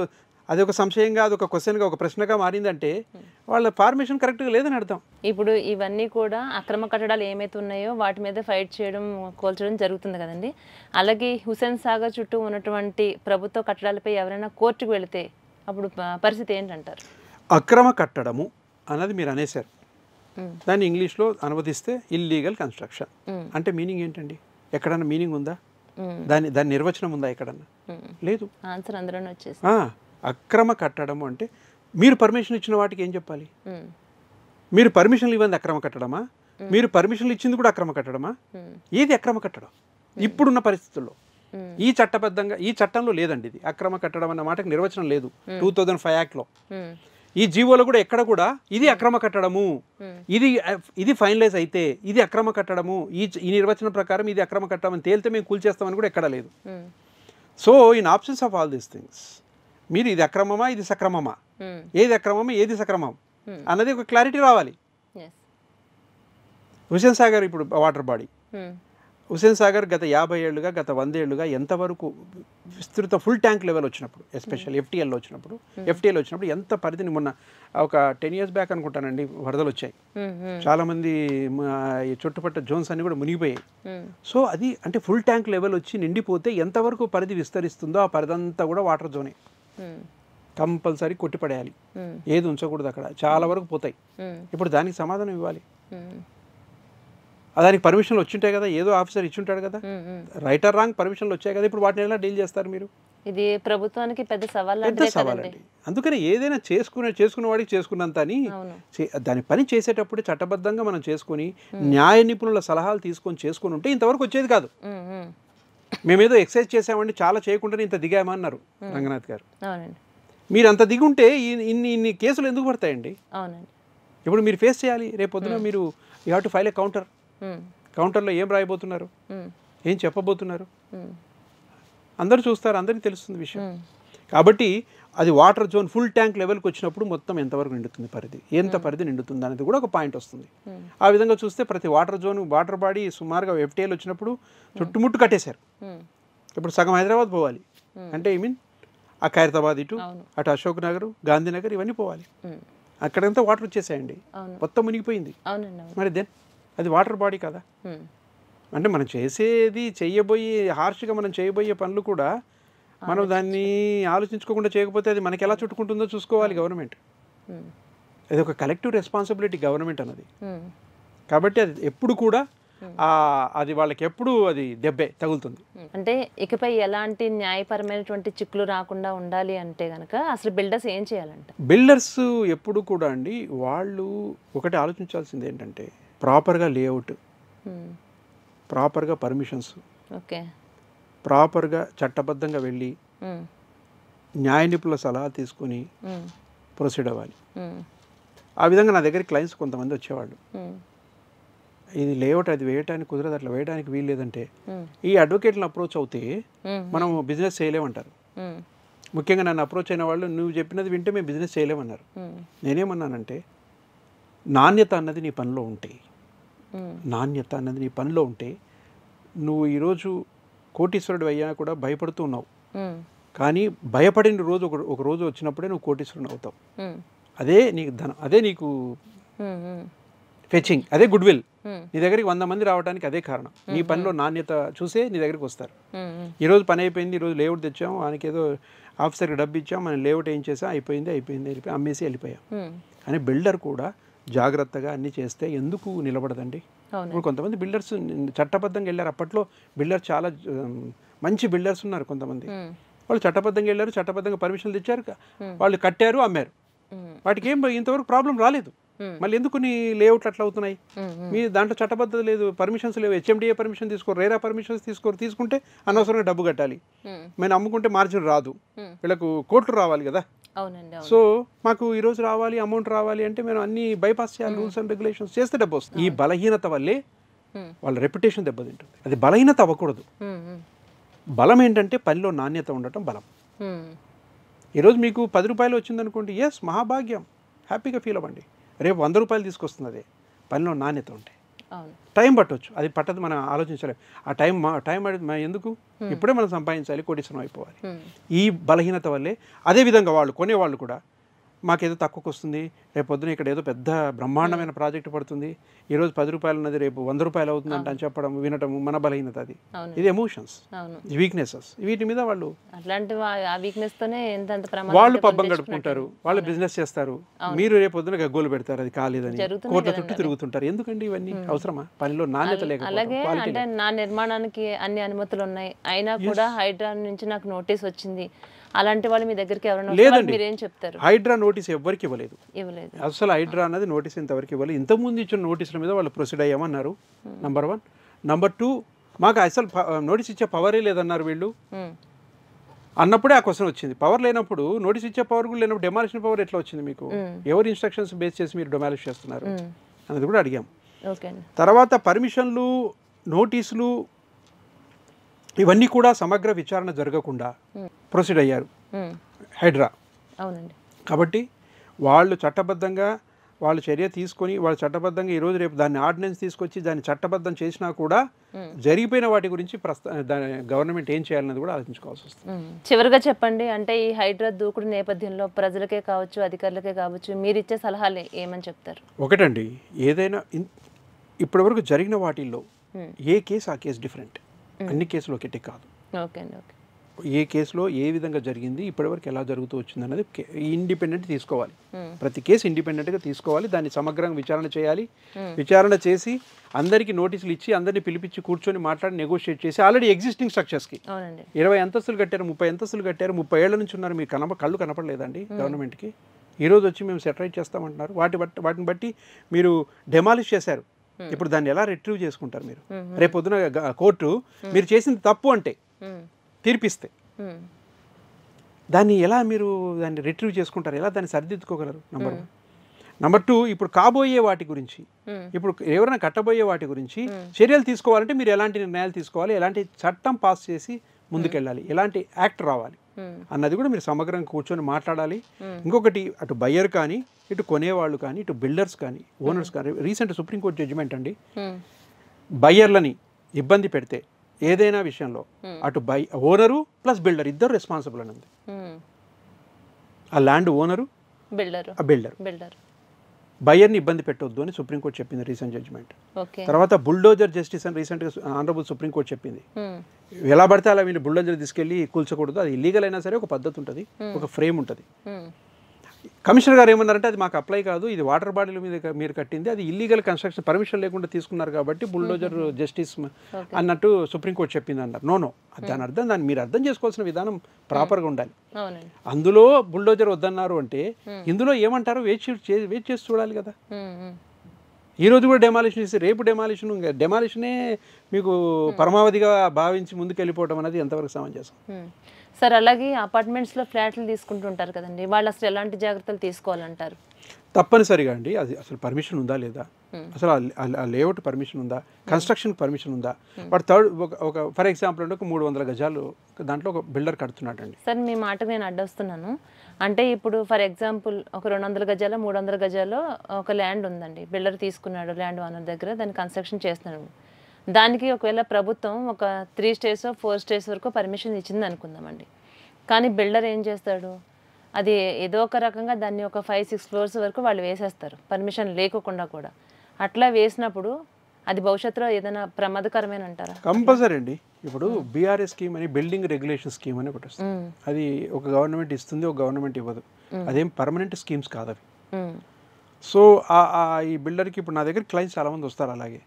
అది ఒక సంశయంగా, అది ఒక క్వశ్చన్గా, ఒక ప్రశ్నగా మారిందంటే వాళ్ళ ఫార్మేషన్ కరెక్ట్గా లేదని అర్థం. ఇప్పుడు ఇవన్నీ కూడా అక్రమ కట్టడాలు ఏమైతే ఉన్నాయో వాటి మీద ఫైట్ చేయడం, కోల్చడం జరుగుతుంది కదండి. అలాగే హుస్సేన్ సాగర్ చుట్టూ ఉన్నటువంటి ప్రభుత్వ కట్టడాలపై ఎవరైనా కోర్టుకు వెళితే అప్పుడు పరిస్థితి ఏంటంటారు? అక్రమ కట్టడము అన్నది మీరు అనేశారు. దాన్ని ఇంగ్లీష్లో అనువదిస్తే ఇల్లీగల్ కన్స్ట్రక్షన్ అంటే మీనింగ్ ఏంటండి? ఎక్కడన్నా మీనింగ్ ఉందా? దాని నిర్వచనం ఉందా ఎక్కడన్నా? లేదు. ఆన్సర్ అందులోనే వచ్చేసి అక్రమ కట్టడము అంటే మీరు పర్మిషన్ ఇచ్చిన వాటికి ఏం చెప్పాలి? మీరు పర్మిషన్లు ఇవ్వండి అక్రమ కట్టడమా? మీరు పర్మిషన్లు ఇచ్చింది కూడా అక్రమ కట్టడమా? ఏది అక్రమ కట్టడం ఇప్పుడున్న పరిస్థితుల్లో? ఈ చట్టబద్ధంగా ఈ చట్టంలో లేదండి ఇది. అక్రమ కట్టడం అన్న మాటకు నిర్వచనం లేదు 2005 యాక్ట్లో. ఈ జీవోలో కూడా ఎక్కడ కూడా ఇది అక్రమ కట్టడము, ఇది ఫైనలైజ్ అయితే ఇది అక్రమ కట్టడము, ఈ నిర్వచనం ప్రకారం ఇది అక్రమ కట్టడం అని తేలితే మేము కూల్చేస్తామని కూడా ఎక్కడా లేదు. So in options of all these things మీరు ఇది అక్రమమా ఇది సక్రమమా, ఏది అక్రమమా ఏది సక్రమం అన్నది ఒక క్లారిటీ రావాలి. హుస్సేన్ సాగర్ ఇప్పుడు వాటర్ బాడీ, హుస్సేన్ సాగర్ గత 50 ఏళ్ళుగా గత 100 ఏళ్ళుగా ఎంతవరకు విస్తృత ఫుల్ ట్యాంక్ లెవెల్ వచ్చినప్పుడు, ఎస్పెషల్ ఎఫ్టీఎల్లో వచ్చినప్పుడు ఎంత పరిధిని, మొన్న ఒక 10 years బ్యాక్ అనుకుంటానండి వరదలు వచ్చాయి, చాలామంది చుట్టుపక్కల జోన్స్ అన్ని కూడా మునిగిపోయాయి. సో అది అంటే ఫుల్ ట్యాంక్ లెవెల్ వచ్చి నిండిపోతే ఎంతవరకు పరిధి విస్తరిస్తుందో ఆ పరిధి అంతా కూడా వాటర్ జోనే. కంపల్సరీ కొట్టిపడేయాలి, ఏది ఉంచకూడదు అక్కడ, చాలా వరకు పోతాయి. ఇప్పుడు దానికి సమాధానం ఇవ్వాలి. దానికి పర్మిషన్లు వచ్చింటాయి కదా, ఏదో ఆఫీసర్ ఇచ్చుంటాడు కదా, రైట్ ఆర్ రాంగ్ పర్మిషన్లు వచ్చాయి కదా, ఇప్పుడు వాటిని ఎలా డీల్ చేస్తారు మీరు? ఇది ప్రభుత్వానికి పెద్ద సవాల్ అండి. అందుకని ఏదైనా చేసుకున్న వాడికి చేసుకున్నంత అని దాని పని చేసేటప్పుడు చట్టబద్ధంగా మనం చేసుకుని న్యాయ నిపుణుల సలహాలు చేసుకొని ఉంటే ఇంతవరకు వచ్చేది కాదు. మేమేదో ఎక్సైజ్ చేసామండి, చాలా చేయకుండానే ఇంత దిగామన్నారు రంగనాథ్ గారు. మీరు అంత దిగి ఉంటే ఇన్ని కేసులు ఎందుకు పడతాయండి? ఇప్పుడు మీరు ఫేస్ చేయాలి. రేపు పొద్దున మీరు యూ హ్యావ్ టు ఫైల్ ఏ కౌంటర్లో ఏం రాయబోతున్నారు, ఏం చెప్పబోతున్నారు అందరూ చూస్తారు, అందరికీ తెలుస్తుంది విషయం. కాబట్టి అది వాటర్ జోన్ ఫుల్ ట్యాంక్ లెవెల్కి వచ్చినప్పుడు మొత్తం ఎంతవరకు నిండుతుంది పరిధి, ఎంత పరిధి నిండుతుంది అనేది కూడా ఒక పాయింట్ వస్తుంది. ఆ విధంగా చూస్తే ప్రతి వాటర్ బాడీ సుమారుగా ఎఫ్టీఎల్ వచ్చినప్పుడు చుట్టుముట్టు కట్టేశారు. ఇప్పుడు సగం హైదరాబాద్ పోవాలి అంటే ఆ ఖైరతాబాద్ ఇటు అటు అశోక్ నగర్, గాంధీనగర్ ఇవన్నీ పోవాలి. అక్కడంతా వాటర్ వచ్చేసాయండి, మొత్తం మునిగిపోయింది. మరి దెన్ అది వాటర్ బాడీ కదా. అంటే మనం హార్ష్గా మనం చేయబోయే పనులు కూడా మనం దాన్ని ఆలోచించుకోకుండా చేయకపోతే అది మనకి ఎలా చుట్టుకుంటుందో చూసుకోవాలి గవర్నమెంట్. అది ఒక కలెక్టివ్ రెస్పాన్సిబిలిటీ గవర్నమెంట్ అన్నది. కాబట్టి అది ఎప్పుడు కూడా అది వాళ్ళకి ఎప్పుడు అది దెబ్బే తగులుతుంది. అంటే ఇకపై ఎలాంటి న్యాయపరమైనటువంటి చిక్కులు రాకుండా ఉండాలి అంటే కనుక అసలు బిల్డర్స్ ఏం చేయాలంట? బిల్డర్స్ ఎప్పుడు కూడా అండి వాళ్ళు ఒకటి ఆలోచించాల్సింది ఏంటంటే ప్రాపర్గా లేఅవుట్, ప్రాపర్గా పర్మిషన్స్, ప్రాపర్గా చట్టబద్ధంగా వెళ్ళి న్యాయ నిపుణుల సలహా తీసుకొని ప్రొసీడ్ అవ్వాలి. ఆ విధంగా నా దగ్గర క్లయింట్స్ కొంతమంది వచ్చేవాళ్ళు, ఇది లేఅవుట్ అది వేయడానికి కుదరదు, అట్లా వేయడానికి వీలు లేదంటే ఈ అడ్వకేట్లను అప్రోచ్ అవుతే మనం బిజినెస్ చేయలేమంటారు. ముఖ్యంగా నన్ను అప్రోచ్ అయిన వాళ్ళు నువ్వు చెప్పినది వింటే మేము బిజినెస్ చేయలేమన్నారు. నేనేమన్నానంటే నాణ్యత అన్నది నీ పనిలో ఉంటే నువ్వు ఈరోజు కోటీశ్వరుడు అయ్యా కూడా భయపడుతూ ఉన్నావు, కానీ భయపడిన రోజు ఒక రోజు వచ్చినప్పుడే నువ్వు కోటీశ్వరుడు అవుతావు. అదే నీకు ధనం, అదే నీకు ఫెచింగ్, అదే గుడ్ విల్. నీ దగ్గరికి 100 మంది రావడానికి అదే కారణం. నీ పనిలో నాణ్యత చూసే నీ దగ్గరికి వస్తారు. ఈరోజు పని అయిపోయింది, ఈరోజు లేఅవుట్ తెచ్చాం, ఆయనకి ఏదో ఆఫీసర్కి డబ్బు ఇచ్చాం, మనం లేఅవుట్ ఏం చేసాం, అయిపోయింది అమ్మేసి వెళ్ళిపోయాం. కానీ బిల్డర్ కూడా జాగ్రత్తగా అన్నీ చేస్తే ఎందుకు నిలబడదండి? ఇప్పుడు కొంతమంది బిల్డర్స్ చట్టబద్ధంగా వెళ్ళారు. అప్పట్లో చాలా మంచి బిల్డర్స్ ఉన్నారు కొంతమంది. వాళ్ళు చట్టబద్ధంగా వెళ్ళారు, చట్టబద్ధంగా పర్మిషన్లు ఇచ్చారు, వాళ్ళు కట్టారు, అమ్మారు. వాటికి ఏం ఇంతవరకు ప్రాబ్లం రాలేదు. మళ్ళీ ఎందుకు నీ లేఅవుట్లు అట్లా అవుతున్నాయి? మీ దాంట్లో చట్టబద్ధత లేదు, పర్మిషన్స్ లేవు, హెచ్ఎండిఏ పర్మిషన్ తీసుకోరు, రేరా పర్మిషన్స్ తీసుకుంటే అనవసరంగా డబ్బు కట్టాలి, మేము అమ్ముకుంటే మార్జిన్ రాదు, వీళ్ళకు కోట్లు రావాలి కదా. సో మాకు ఈరోజు రావాలి, అమౌంట్ రావాలి అంటే మేము అన్ని బైపాస్ చేయాలి, రూల్స్ అండ్ రెగ్యులేషన్స్ చేస్తే డబ్బు వస్తుంది. ఈ బలహీనత వల్లే వాళ్ళ రెప్యుటేషన్ దెబ్బతింటుంది. అది బలహీనత అవ్వకూడదు. బలం ఏంటంటే పనిలో నాణ్యత ఉండటం బలం. ఈరోజు మీకు 10 రూపాయలు వచ్చిందనుకోండి, ఎస్ మహాభాగ్యం, హ్యాపీగా ఫీల్ అవ్వండి. రేపు 100 రూపాయలు తీసుకొస్తుంది. అదే పనిలో నాణ్యత ఉంటే టైం పట్టవచ్చు, అది పట్టదు, మనం ఆలోచించలేము. ఆ టైం ఎందుకు, ఇప్పుడే మనం సంపాదించాలి, కోటీశ్వరం అయిపోవాలి. ఈ బలహీనత వల్లే అదేవిధంగా వాళ్ళు కొనేవాళ్ళు కూడా మాకేదో తక్కువకు వస్తుంది, రేపు పొద్దున ఇక్కడ ఏదో పెద్ద బ్రహ్మాండమైన ప్రాజెక్ట్ పడుతుంది, ఈరోజు 10 రూపాయలు ఉన్నది రేపు 100 రూపాయలు అవుతుందంట అని చెప్పడం వినటం మన బలహీనత. అది ఇది ఎమోషన్స్, వీక్నెసెస్. వీటి మీద వాళ్ళు వాళ్ళు పబ్బం గడుపుకుంటారు, వాళ్ళు బిజినెస్ చేస్తారు, మీరు రేపు పొద్దున గగ్గోలు పెడతారు అది కాలేదని, కోట్ల చుట్టూ తిరుగుతుంటారు. ఎందుకండి ఇవన్నీ అవసరమా? పనిలో నాణ్యత లేక. అలాగే అంటే నా నిర్మాణానికి అన్ని అనుమతులు ఉన్నాయి, అయినా కూడా హైడ్రా నుంచి నాకు నోటీస్ వచ్చింది. అలాంటి వాళ్ళు మీ దగ్గరికి ఎవరైనా లేదండి, మీరేం చెప్తారు? హైడ్రా నోటీస్ ఎవరికి ఇవ్వలేదు. అసలు హైడ్రా అన్నది నోటీస్ ఇంతవరకు ఇవ్వలేదు. ఇంతకుముందు ఇచ్చిన నోటీసుల మీద వాళ్ళు ప్రొసీడ్ అయ్యామన్నారు, నంబర్ 1. నంబర్ 2, మాకు అసలు నోటీస్ ఇచ్చే పవరే లేదన్నారు వీళ్ళు. అన్నప్పుడే ఆ క్వశ్చన్ వచ్చింది. పవర్ లేనప్పుడు, నోటీస్ ఇచ్చే పవర్ కూడా లేనప్పుడు డెమాలిషన్ పవర్ ఎట్లా వచ్చింది మీకు? ఎవరు ఇన్స్ట్రక్షన్స్ బేస్ చేసి మీరు డెమాలిష్ చేస్తున్నారు అనేది కూడా అడిగాం. తర్వాత పర్మిషన్లు, నోటీసులు ఇవన్నీ కూడా సమగ్ర విచారణ జరగకుండా ప్రొసీడ్ అయ్యారు హైడ్రా. కాబట్టి వాళ్ళు చట్టబద్ధంగా వాళ్ళు చర్య తీసుకొని వాళ్ళు చట్టబద్ధంగా ఈరోజు రేపు దాన్ని ఆర్డినెన్స్ తీసుకొచ్చి దాన్ని చట్టబద్ధం చేసినా కూడా జరిగిపోయిన వాటి గురించి గవర్నమెంట్ ఏం చేయాలన్నది కూడా ఆలోచించుకోవాల్సి వస్తుంది. చివరిగా చెప్పండి, అంటే ఈ హైడ్రా దూకుడు నేపథ్యంలో ప్రజలకే కావచ్చు, అధికారులకే కావచ్చు, మీరు ఇచ్చే సలహాలు ఏమని చెప్తారు? ఒకటండి, ఏదైనా ఇప్పటివరకు జరిగిన వాటిల్లో ఏ కేసు ఆ కేసు డిఫరెంట్. అన్ని కేసులు ఒకటే కాదు. ఏ కేసులో ఏ విధంగా జరిగింది, ఇప్పటివరకు ఎలా జరుగుతూ వచ్చింది అన్నది ఇండిపెండెంట్ తీసుకోవాలి. ప్రతి కేసు ఇండిపెండెంట్గా తీసుకోవాలి, దాన్ని సమగ్రంగా విచారణ చేయాలి. విచారణ చేసి అందరికీ నోటీసులు ఇచ్చి అందరినీ పిలిపించి కూర్చొని మాట్లాడి నెగోషియేట్ చేసి ఆల్రెడీ ఎగ్జిస్టింగ్ స్ట్రక్చర్స్కి 20 అంతస్తులు కట్టారు, 30 అంతస్తులు కట్టారు, 30 ఏళ్ల నుంచి ఉన్నారు, మీరు కళ్ళు కనపడలేదండి గవర్నమెంట్కి? ఈరోజు వచ్చి మేము సెటరైట్ చేస్తామంటున్నారు. వాటిని బట్టి మీరు డెమాలిష్ చేశారు. ఇప్పుడు దాన్ని ఎలా రిట్రీవ్ చేసుకుంటారు మీరు? రేపు పొద్దున కోర్టు మీరు చేసింది తప్పు అంటే తీర్పిస్తే దాన్ని ఎలా మీరు దాన్ని రిట్రీవ్ చేసుకుంటారు? ఎలా దాన్ని సరిదిద్దుకోగలరు? నంబర్ 1. నంబర్ 2, ఇప్పుడు కాబోయే వాటి గురించి, ఇప్పుడు ఎవరైనా కట్టబోయే వాటి గురించి చర్యలు తీసుకోవాలంటే మీరు ఎలాంటి నిర్ణయాలు తీసుకోవాలి, ఎలాంటి చట్టం పాస్ చేసి ముందుకెళ్ళాలి, ఎలాంటి యాక్ట్ రావాలి అన్నది కూడా మీరు సమగ్రంగా కూర్చొని మాట్లాడాలి. ఇంకొకటి, అటు బయ్యర్ కానీ, ఇటు కొనేవాళ్ళు కానీ, ఇటు బిల్డర్స్ కానీ, ఓనర్స్ కానీ, రీసెంట్ సుప్రీంకోర్టు జడ్జిమెంట్ అండి, బయ్యర్లని ఇబ్బంది పెడితే ఏదైనా విషయంలో అటు ఓనరు ప్లస్ బిల్డర్ ఇద్దరు రెస్పాన్సిబుల్ అని ఉంది. ఆ ల్యాండ్ ఓనరు, బిల్డర్ బయ్యర్ని ఇబ్బంది పెట్టొద్దు అని సుప్రీంకోర్టు చెప్పింది రీసెంట్ జడ్జిమెంట్. తర్వాత బుల్డోజర్ జస్టిస్ అని రీసెంట్గా ఆనరబుల్ సుప్రీంకోర్టు చెప్పింది. ఎలా పడితే అలా మీరు బుల్డోజర్ తీసుకెళ్ళి కూల్చకూడదు, అది ఇల్లీగల్ అయినా సరే ఒక పద్ధతి ఉంటుంది, ఒక ఫ్రేమ్ ఉంటుంది. కమిషనర్ గారు ఏమన్నారంటే అది మాకు అప్లై కాదు, ఇది వాటర్ బాడీల మీద మీరు కట్టింది, అది ఇల్లీగల్ కన్స్ట్రక్షన్, పర్మిషన్ లేకుండా తీసుకున్నారు కాబట్టి బుల్డోజర్ జస్టిస్ అన్నట్టు సుప్రీంకోర్టు చెప్పింది అన్నారు. నో, దాని అర్థం దాన్ని మీరు అర్థం చేసుకోవాల్సిన విధానం ప్రాపర్గా ఉండాలి. అందులో బుల్డోజర్ వద్దన్నారు అంటే ఇందులో ఏమంటారో వెయిట్ చేసి చూడాలి కదా. ఈ రోజు కూడా డెమాలిషన్ చేసి రేపు డెమాలిషనే మీకు పరమావధిగా భావించి ముందుకు వెళ్ళిపోవడం అనేది ఎంతవరకు సమంజసం? సార్, అలాగే అపార్ట్మెంట్స్లో ఫ్లాట్లు తీసుకుంటుంటారు కదండి, వాళ్ళు అసలు ఎలాంటి జాగ్రత్తలు తీసుకోవాలంటారు? తప్పనిసరిగా అండి, అది అసలు పర్మిషన్ ఉందా లేదా, అసలు ఆ లేఅవుట్ పర్మిషన్ ఉందా, కన్స్ట్రక్షన్ పర్మిషన్ ఉందా, వాడు ఒక ఫర్ ఎగ్జాంపుల్ అంటే ఒక 300 గజాలు దాంట్లో ఒక బిల్డర్ కడుతున్నాడు అండి. సార్, మీ మాటకు నేను అడ్డొస్తున్నాను. అంటే ఇప్పుడు ఫర్ ఎగ్జాంపుల్ ఒక 200 గజాలు 300 గజాలు ఒక ల్యాండ్ ఉందండి, బిల్డర్ తీసుకున్నాడు ల్యాండ్ ఓనర్ దగ్గర, దాన్ని కన్స్ట్రక్షన్ చేస్తున్నాడు. దానికి ఒకవేళ ప్రభుత్వం ఒక 3 స్టేర్స్ 4 స్టేర్స్ వరకు పర్మిషన్ ఇచ్చింది అనుకుందామండి. కానీ బిల్డర్ ఏం చేస్తాడు, అది ఏదో ఒక రకంగా దాన్ని ఒక 5-6 ఫ్లోర్స్ వరకు వాళ్ళు వేసేస్తారు పర్మిషన్ లేకుండా కూడా. అట్లా వేసినప్పుడు అది భవిష్యత్తులో ఏదైనా ప్రమాదకరమైన అంటారా? కంపల్సరీ అండి. ఇప్పుడు బీఆర్ఎస్ స్కీమ్ అని బిల్డింగ్ రెగ్యులేషన్ స్కీమ్ అని ఒకటి వస్తుంది. అది ఒక గవర్నమెంట్ ఇస్తుంది, ఒక గవర్నమెంట్ ఇవ్వదు. అదేం పర్మనెంట్ స్కీమ్స్ కాదు అవి. సో ఈ బిల్డర్కి ఇప్పుడు నా దగ్గర క్లయింట్స్ చాలా మంది వస్తారు అలాగే,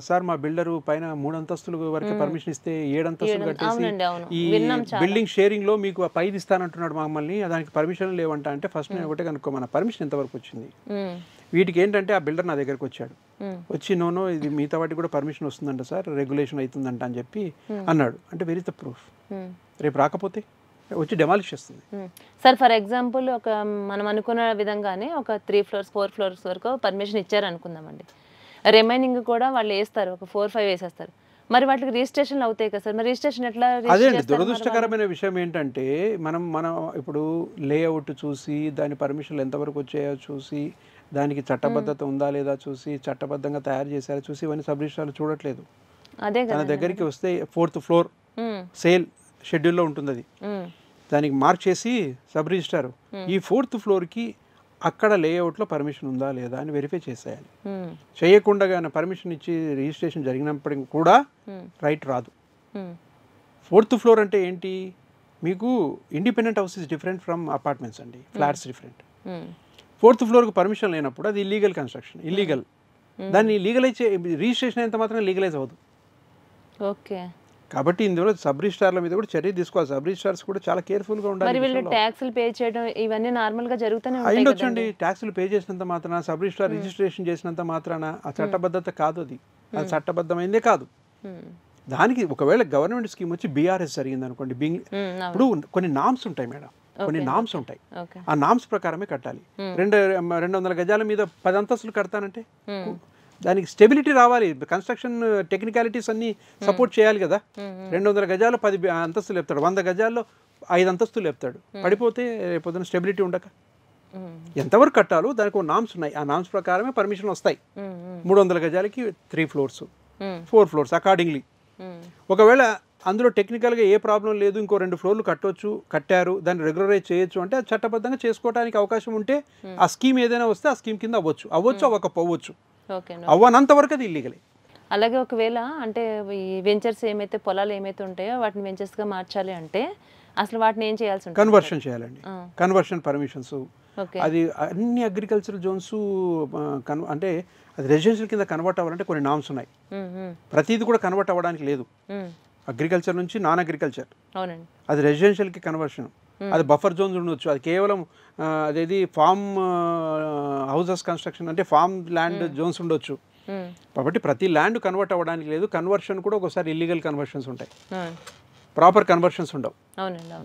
సార్ మా బిల్డరు పైన 3 అంతస్తుల వరకు పర్మిషన్ ఇస్తే 7 అంతస్తులు కట్టేసి ఈ బిల్డింగ్ షేరింగ్ లో మీకు 5 ఇస్తానంటున్నాడు మమ్మల్ని, దానికి పర్మిషన్ లేవంట. అంటే ఫస్ట్ నేను ఒకటే కనుక్కో, మన పర్మిషన్ ఎంతవరకు వచ్చింది? వీటికి ఏంటంటే ఆ బిల్డర్ నా దగ్గరకు వచ్చాడు, వచ్చి నోనో ఇది మిగతా వాటికి కూడా పర్మిషన్ వస్తుందంట సార్, రెగ్యులేషన్ అవుతుందంట అని చెప్పి అన్నాడు. అంటే వెరీ ద ప్రూఫ్. రేపు రాకపోతే వచ్చి డెమాలిష్ చేస్తుంది. సార్, ఫర్ ఎగ్జాంపుల్ ఒక మనం అనుకున్న విధంగానే ఒక 3 ఫ్లోర్స్ 4 ఫ్లోర్స్ వరకు పర్మిషన్ ఇచ్చారు అనుకుందామండి, రిమైనింగ్ కూడా వాళ్ళు వేస్తారు, ఒక 4-5 వేసేస్తారు. మరి వాటికి రిజిస్ట్రేషన్ అవుతాయి కదా సార్, మరి రిజిస్ట్రేషన్ ఎట్లా? అదే అండి దురదృష్టకరమైన విషయం ఏంటంటే మనం ఇప్పుడు లేఅవుట్ చూసి దాని పర్మిషన్లు ఎంతవరకు వచ్చాయో చూసి, దానికి చట్టబద్ధత ఉందా లేదా చూసి, చట్టబద్ధంగా తయారు చేశారో చూసి, ఇవన్నీ సబ్ రిజిస్ట్రార్లు చూడట్లేదు. అదే తన దగ్గరికి వస్తే 4th ఫ్లోర్ సేల్ షెడ్యూల్లో ఉంటుంది. అది దానికి మార్క్ చేసి సబ్ రిజిస్ట్రార్ ఈ 4th ఫ్లోర్కి అక్కడ లేఅవుట్లో పర్మిషన్ ఉందా లేదా అని వెరిఫై చేసేయాలి. చేయకుండా కానీ పర్మిషన్ ఇచ్చి రిజిస్ట్రేషన్ జరిగినప్పటికీ కూడా రైట్ రాదు. 4th ఫ్లోర్ అంటే ఏంటి, మీకు independent house is different from apartments అండి, ఫ్లాట్స్ డిఫరెంట్. 4th ఫ్లోర్కి పర్మిషన్ లేనప్పుడు అది ఇల్లీగల్ కన్స్ట్రక్షన్, ఇల్లీగల్. దాన్ని లీగలైజ్ రిజిస్ట్రేషన్ అయినంత మాత్రం లీగలైజ్ అవ్వదు. ఓకే. కాబట్టి ఇందులో సబ్ రిజిస్ట్రార్ల మీద కూడా చర్య తీసుకోవాలి. సబ్ రిజిస్ట్రార్స్ కూడా చాలా కేర్ఫుల్గా ఉండాలి. మరి వీళ్ళు ట్యాక్స్లు పే చేయడం ఇవన్నీ నార్మల్గా జరుగుతూనే ఉంటాయి అయ్యిండొచ్చండి. ట్యాక్స్లు పే చేసినంత మాత్రాన, సబ్ రిజిస్ట్రార్ రిజిస్ట్రేషన్ చేసినంత మాత్రాన ఆ చట్టబద్ధత కాదు, అది చట్టబద్ధమైందే కాదు. దానికి ఒకవేళ గవర్నమెంట్ స్కీమ్ వచ్చి బీఆర్ఎస్ జరిగింది అనుకోండి, ఇప్పుడు కొన్ని నామ్స్ ఉంటాయి మేడం, కొన్ని నామ్స్ ఉంటాయి. ఆ నామ్స్ ప్రకారమే కట్టాలి. 200 గజాల మీద 10 అంతస్తులు కడతానంటే దానికి స్టెబిలిటీ రావాలి. కన్స్ట్రక్షన్ టెక్నికాలిటీస్ అన్ని సపోర్ట్ చేయాలి కదా. 200 గజాలు 10 అంతస్తులు లేపుతాడు, 100 గజాల్లో 5 అంతస్తులు లేపుతాడు, పడిపోతే రేపొద్దున స్టెబిలిటీ ఉండక ఎంతవరకు కట్టాలో దానికి ఒక నామ్స్ ఉన్నాయి. ఆ నామ్స్ ప్రకారమే పర్మిషన్ వస్తాయి. 300 గజాలకి 3 ఫ్లోర్స్, 4 ఫ్లోర్స్ అకార్డింగ్లీ. ఒకవేళ అందులో టెక్నికల్గా ఏ ప్రాబ్లం లేదు, ఇంకో 2 ఫ్లోర్లు కట్టారు, దాన్ని రెగ్యులరైజ్ చేయొచ్చు అంటే అది చట్టబద్ధంగా చేసుకోవడానికి అవకాశం ఉంటే ఆ స్కీమ్ ఏదైనా వస్తే ఆ స్కీమ్ కింద అవ్వచ్చు, అవ్వకపోవచ్చు. అవ్వనంత వరకు అది ఇల్లీగలే. అలాగే ఒకవేళ అంటే ఈ వెంచర్స్ ఏమైతే పొలాలు ఏమైతే ఉంటాయో వాటిని వెంచర్స్గా మార్చాలి అంటే అసలు వాటిని ఏం చేయాల్సి ఉంటుంది? కన్వర్షన్ చేయాలండి. కన్వర్షన్ పర్మిషన్స్, అది అన్ని అగ్రికల్చరల్ జోన్స్ అంటే అది రెసిడెన్షియల్ కింద కన్వర్ట్ అవ్వాలంటే కొన్ని నామ్స్ ఉన్నాయి. ప్రతిదీ కూడా కన్వర్ట్ అవ్వడానికి లేదు. అగ్రికల్చర్ నుంచి నాన్ అగ్రికల్చర్, అది రెసిడెన్షియల్కి కన్వర్షన్, అది బఫర్ జోన్స్ ఉండొచ్చు, అది కేవలం అదేది ఫార్మ్ హౌసెస్ కన్స్ట్రక్షన్ అంటే ఫార్మ్ ల్యాండ్ జోన్స్ ఉండొచ్చు. కాబట్టి ప్రతి ల్యాండ్ కన్వర్ట్ అవ్వడానికి లేదు. కన్వర్షన్ కూడా ఒకసారి ఇల్లీగల్ కన్వర్షన్స్ ఉంటాయి, ప్రాపర్ కన్వర్షన్స్ ఉండవు.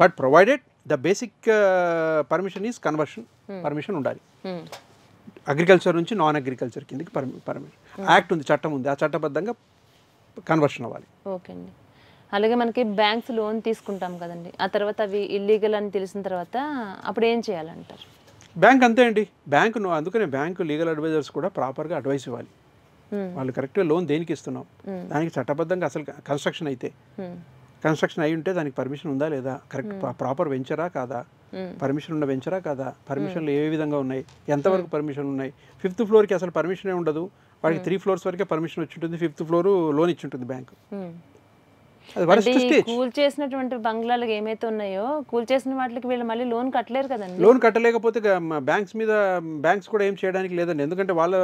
But provided the basic permission is conversion permission ఉండాలి. అగ్రికల్చర్ నుంచి నాన్ అగ్రికల్చర్ కిందకి పర్మిషన్ యాక్ట్ ఉంది, చట్టం ఉంది, ఆ చట్టబద్ధంగా కన్వర్షన్ అవ్వాలి. ఓకే అండి. అలాగే మనకి బ్యాంక్స్ లోన్ తీసుకుంటాం కదండి, ఆ తర్వాత అవి ఇల్లీగల్ అని తెలిసిన తర్వాత అప్పుడు ఏం చేయాలంటారు? బ్యాంక్ అంతే అండి. బ్యాంకు అందుకనే బ్యాంకు లీగల్ అడ్వైజర్స్ కూడా ప్రాపర్గా అడ్వైస్ ఇవ్వాలి. వాళ్ళు కరెక్ట్గా లోన్ దేనికి ఇస్తున్నాం, దానికి చట్టబద్ధంగా అసలు కన్స్ట్రక్షన్ అయితే కన్స్ట్రక్షన్ అయి ఉంటే దానికి పర్మిషన్ ఉందా లేదా, కరెక్ట్ ప్రాపర్ వెంచరా కాదా, పర్మిషన్ ఉన్న వెంచరా కాదా, పర్మిషన్లు ఏ విధంగా ఉన్నాయి, ఎంతవరకు పర్మిషన్ ఉన్నాయి. 5th ఫ్లోర్కి అసలు పర్మిషనే ఉండదు, వాడికి 3 ఫ్లోర్స్ వరకే పర్మిషన్ వచ్చి ఉంటుంది, 5th ఫ్లోర్ లోన్ ఇచ్చి ఉంటుంది బ్యాంకు. కూల్ చేసినటువంటి బంగ్లాలు ఏమైతే ఉన్నాయో కూల్ చేసిన వాటికి వీళ్ళు మళ్ళీ లోన్ కట్టలేరు కదండి. లోన్ కట్టలేకపోతే బ్యాంక్స్ కూడా ఏం చేయడానికి లేదండి, ఎందుకంటే వాళ్ళ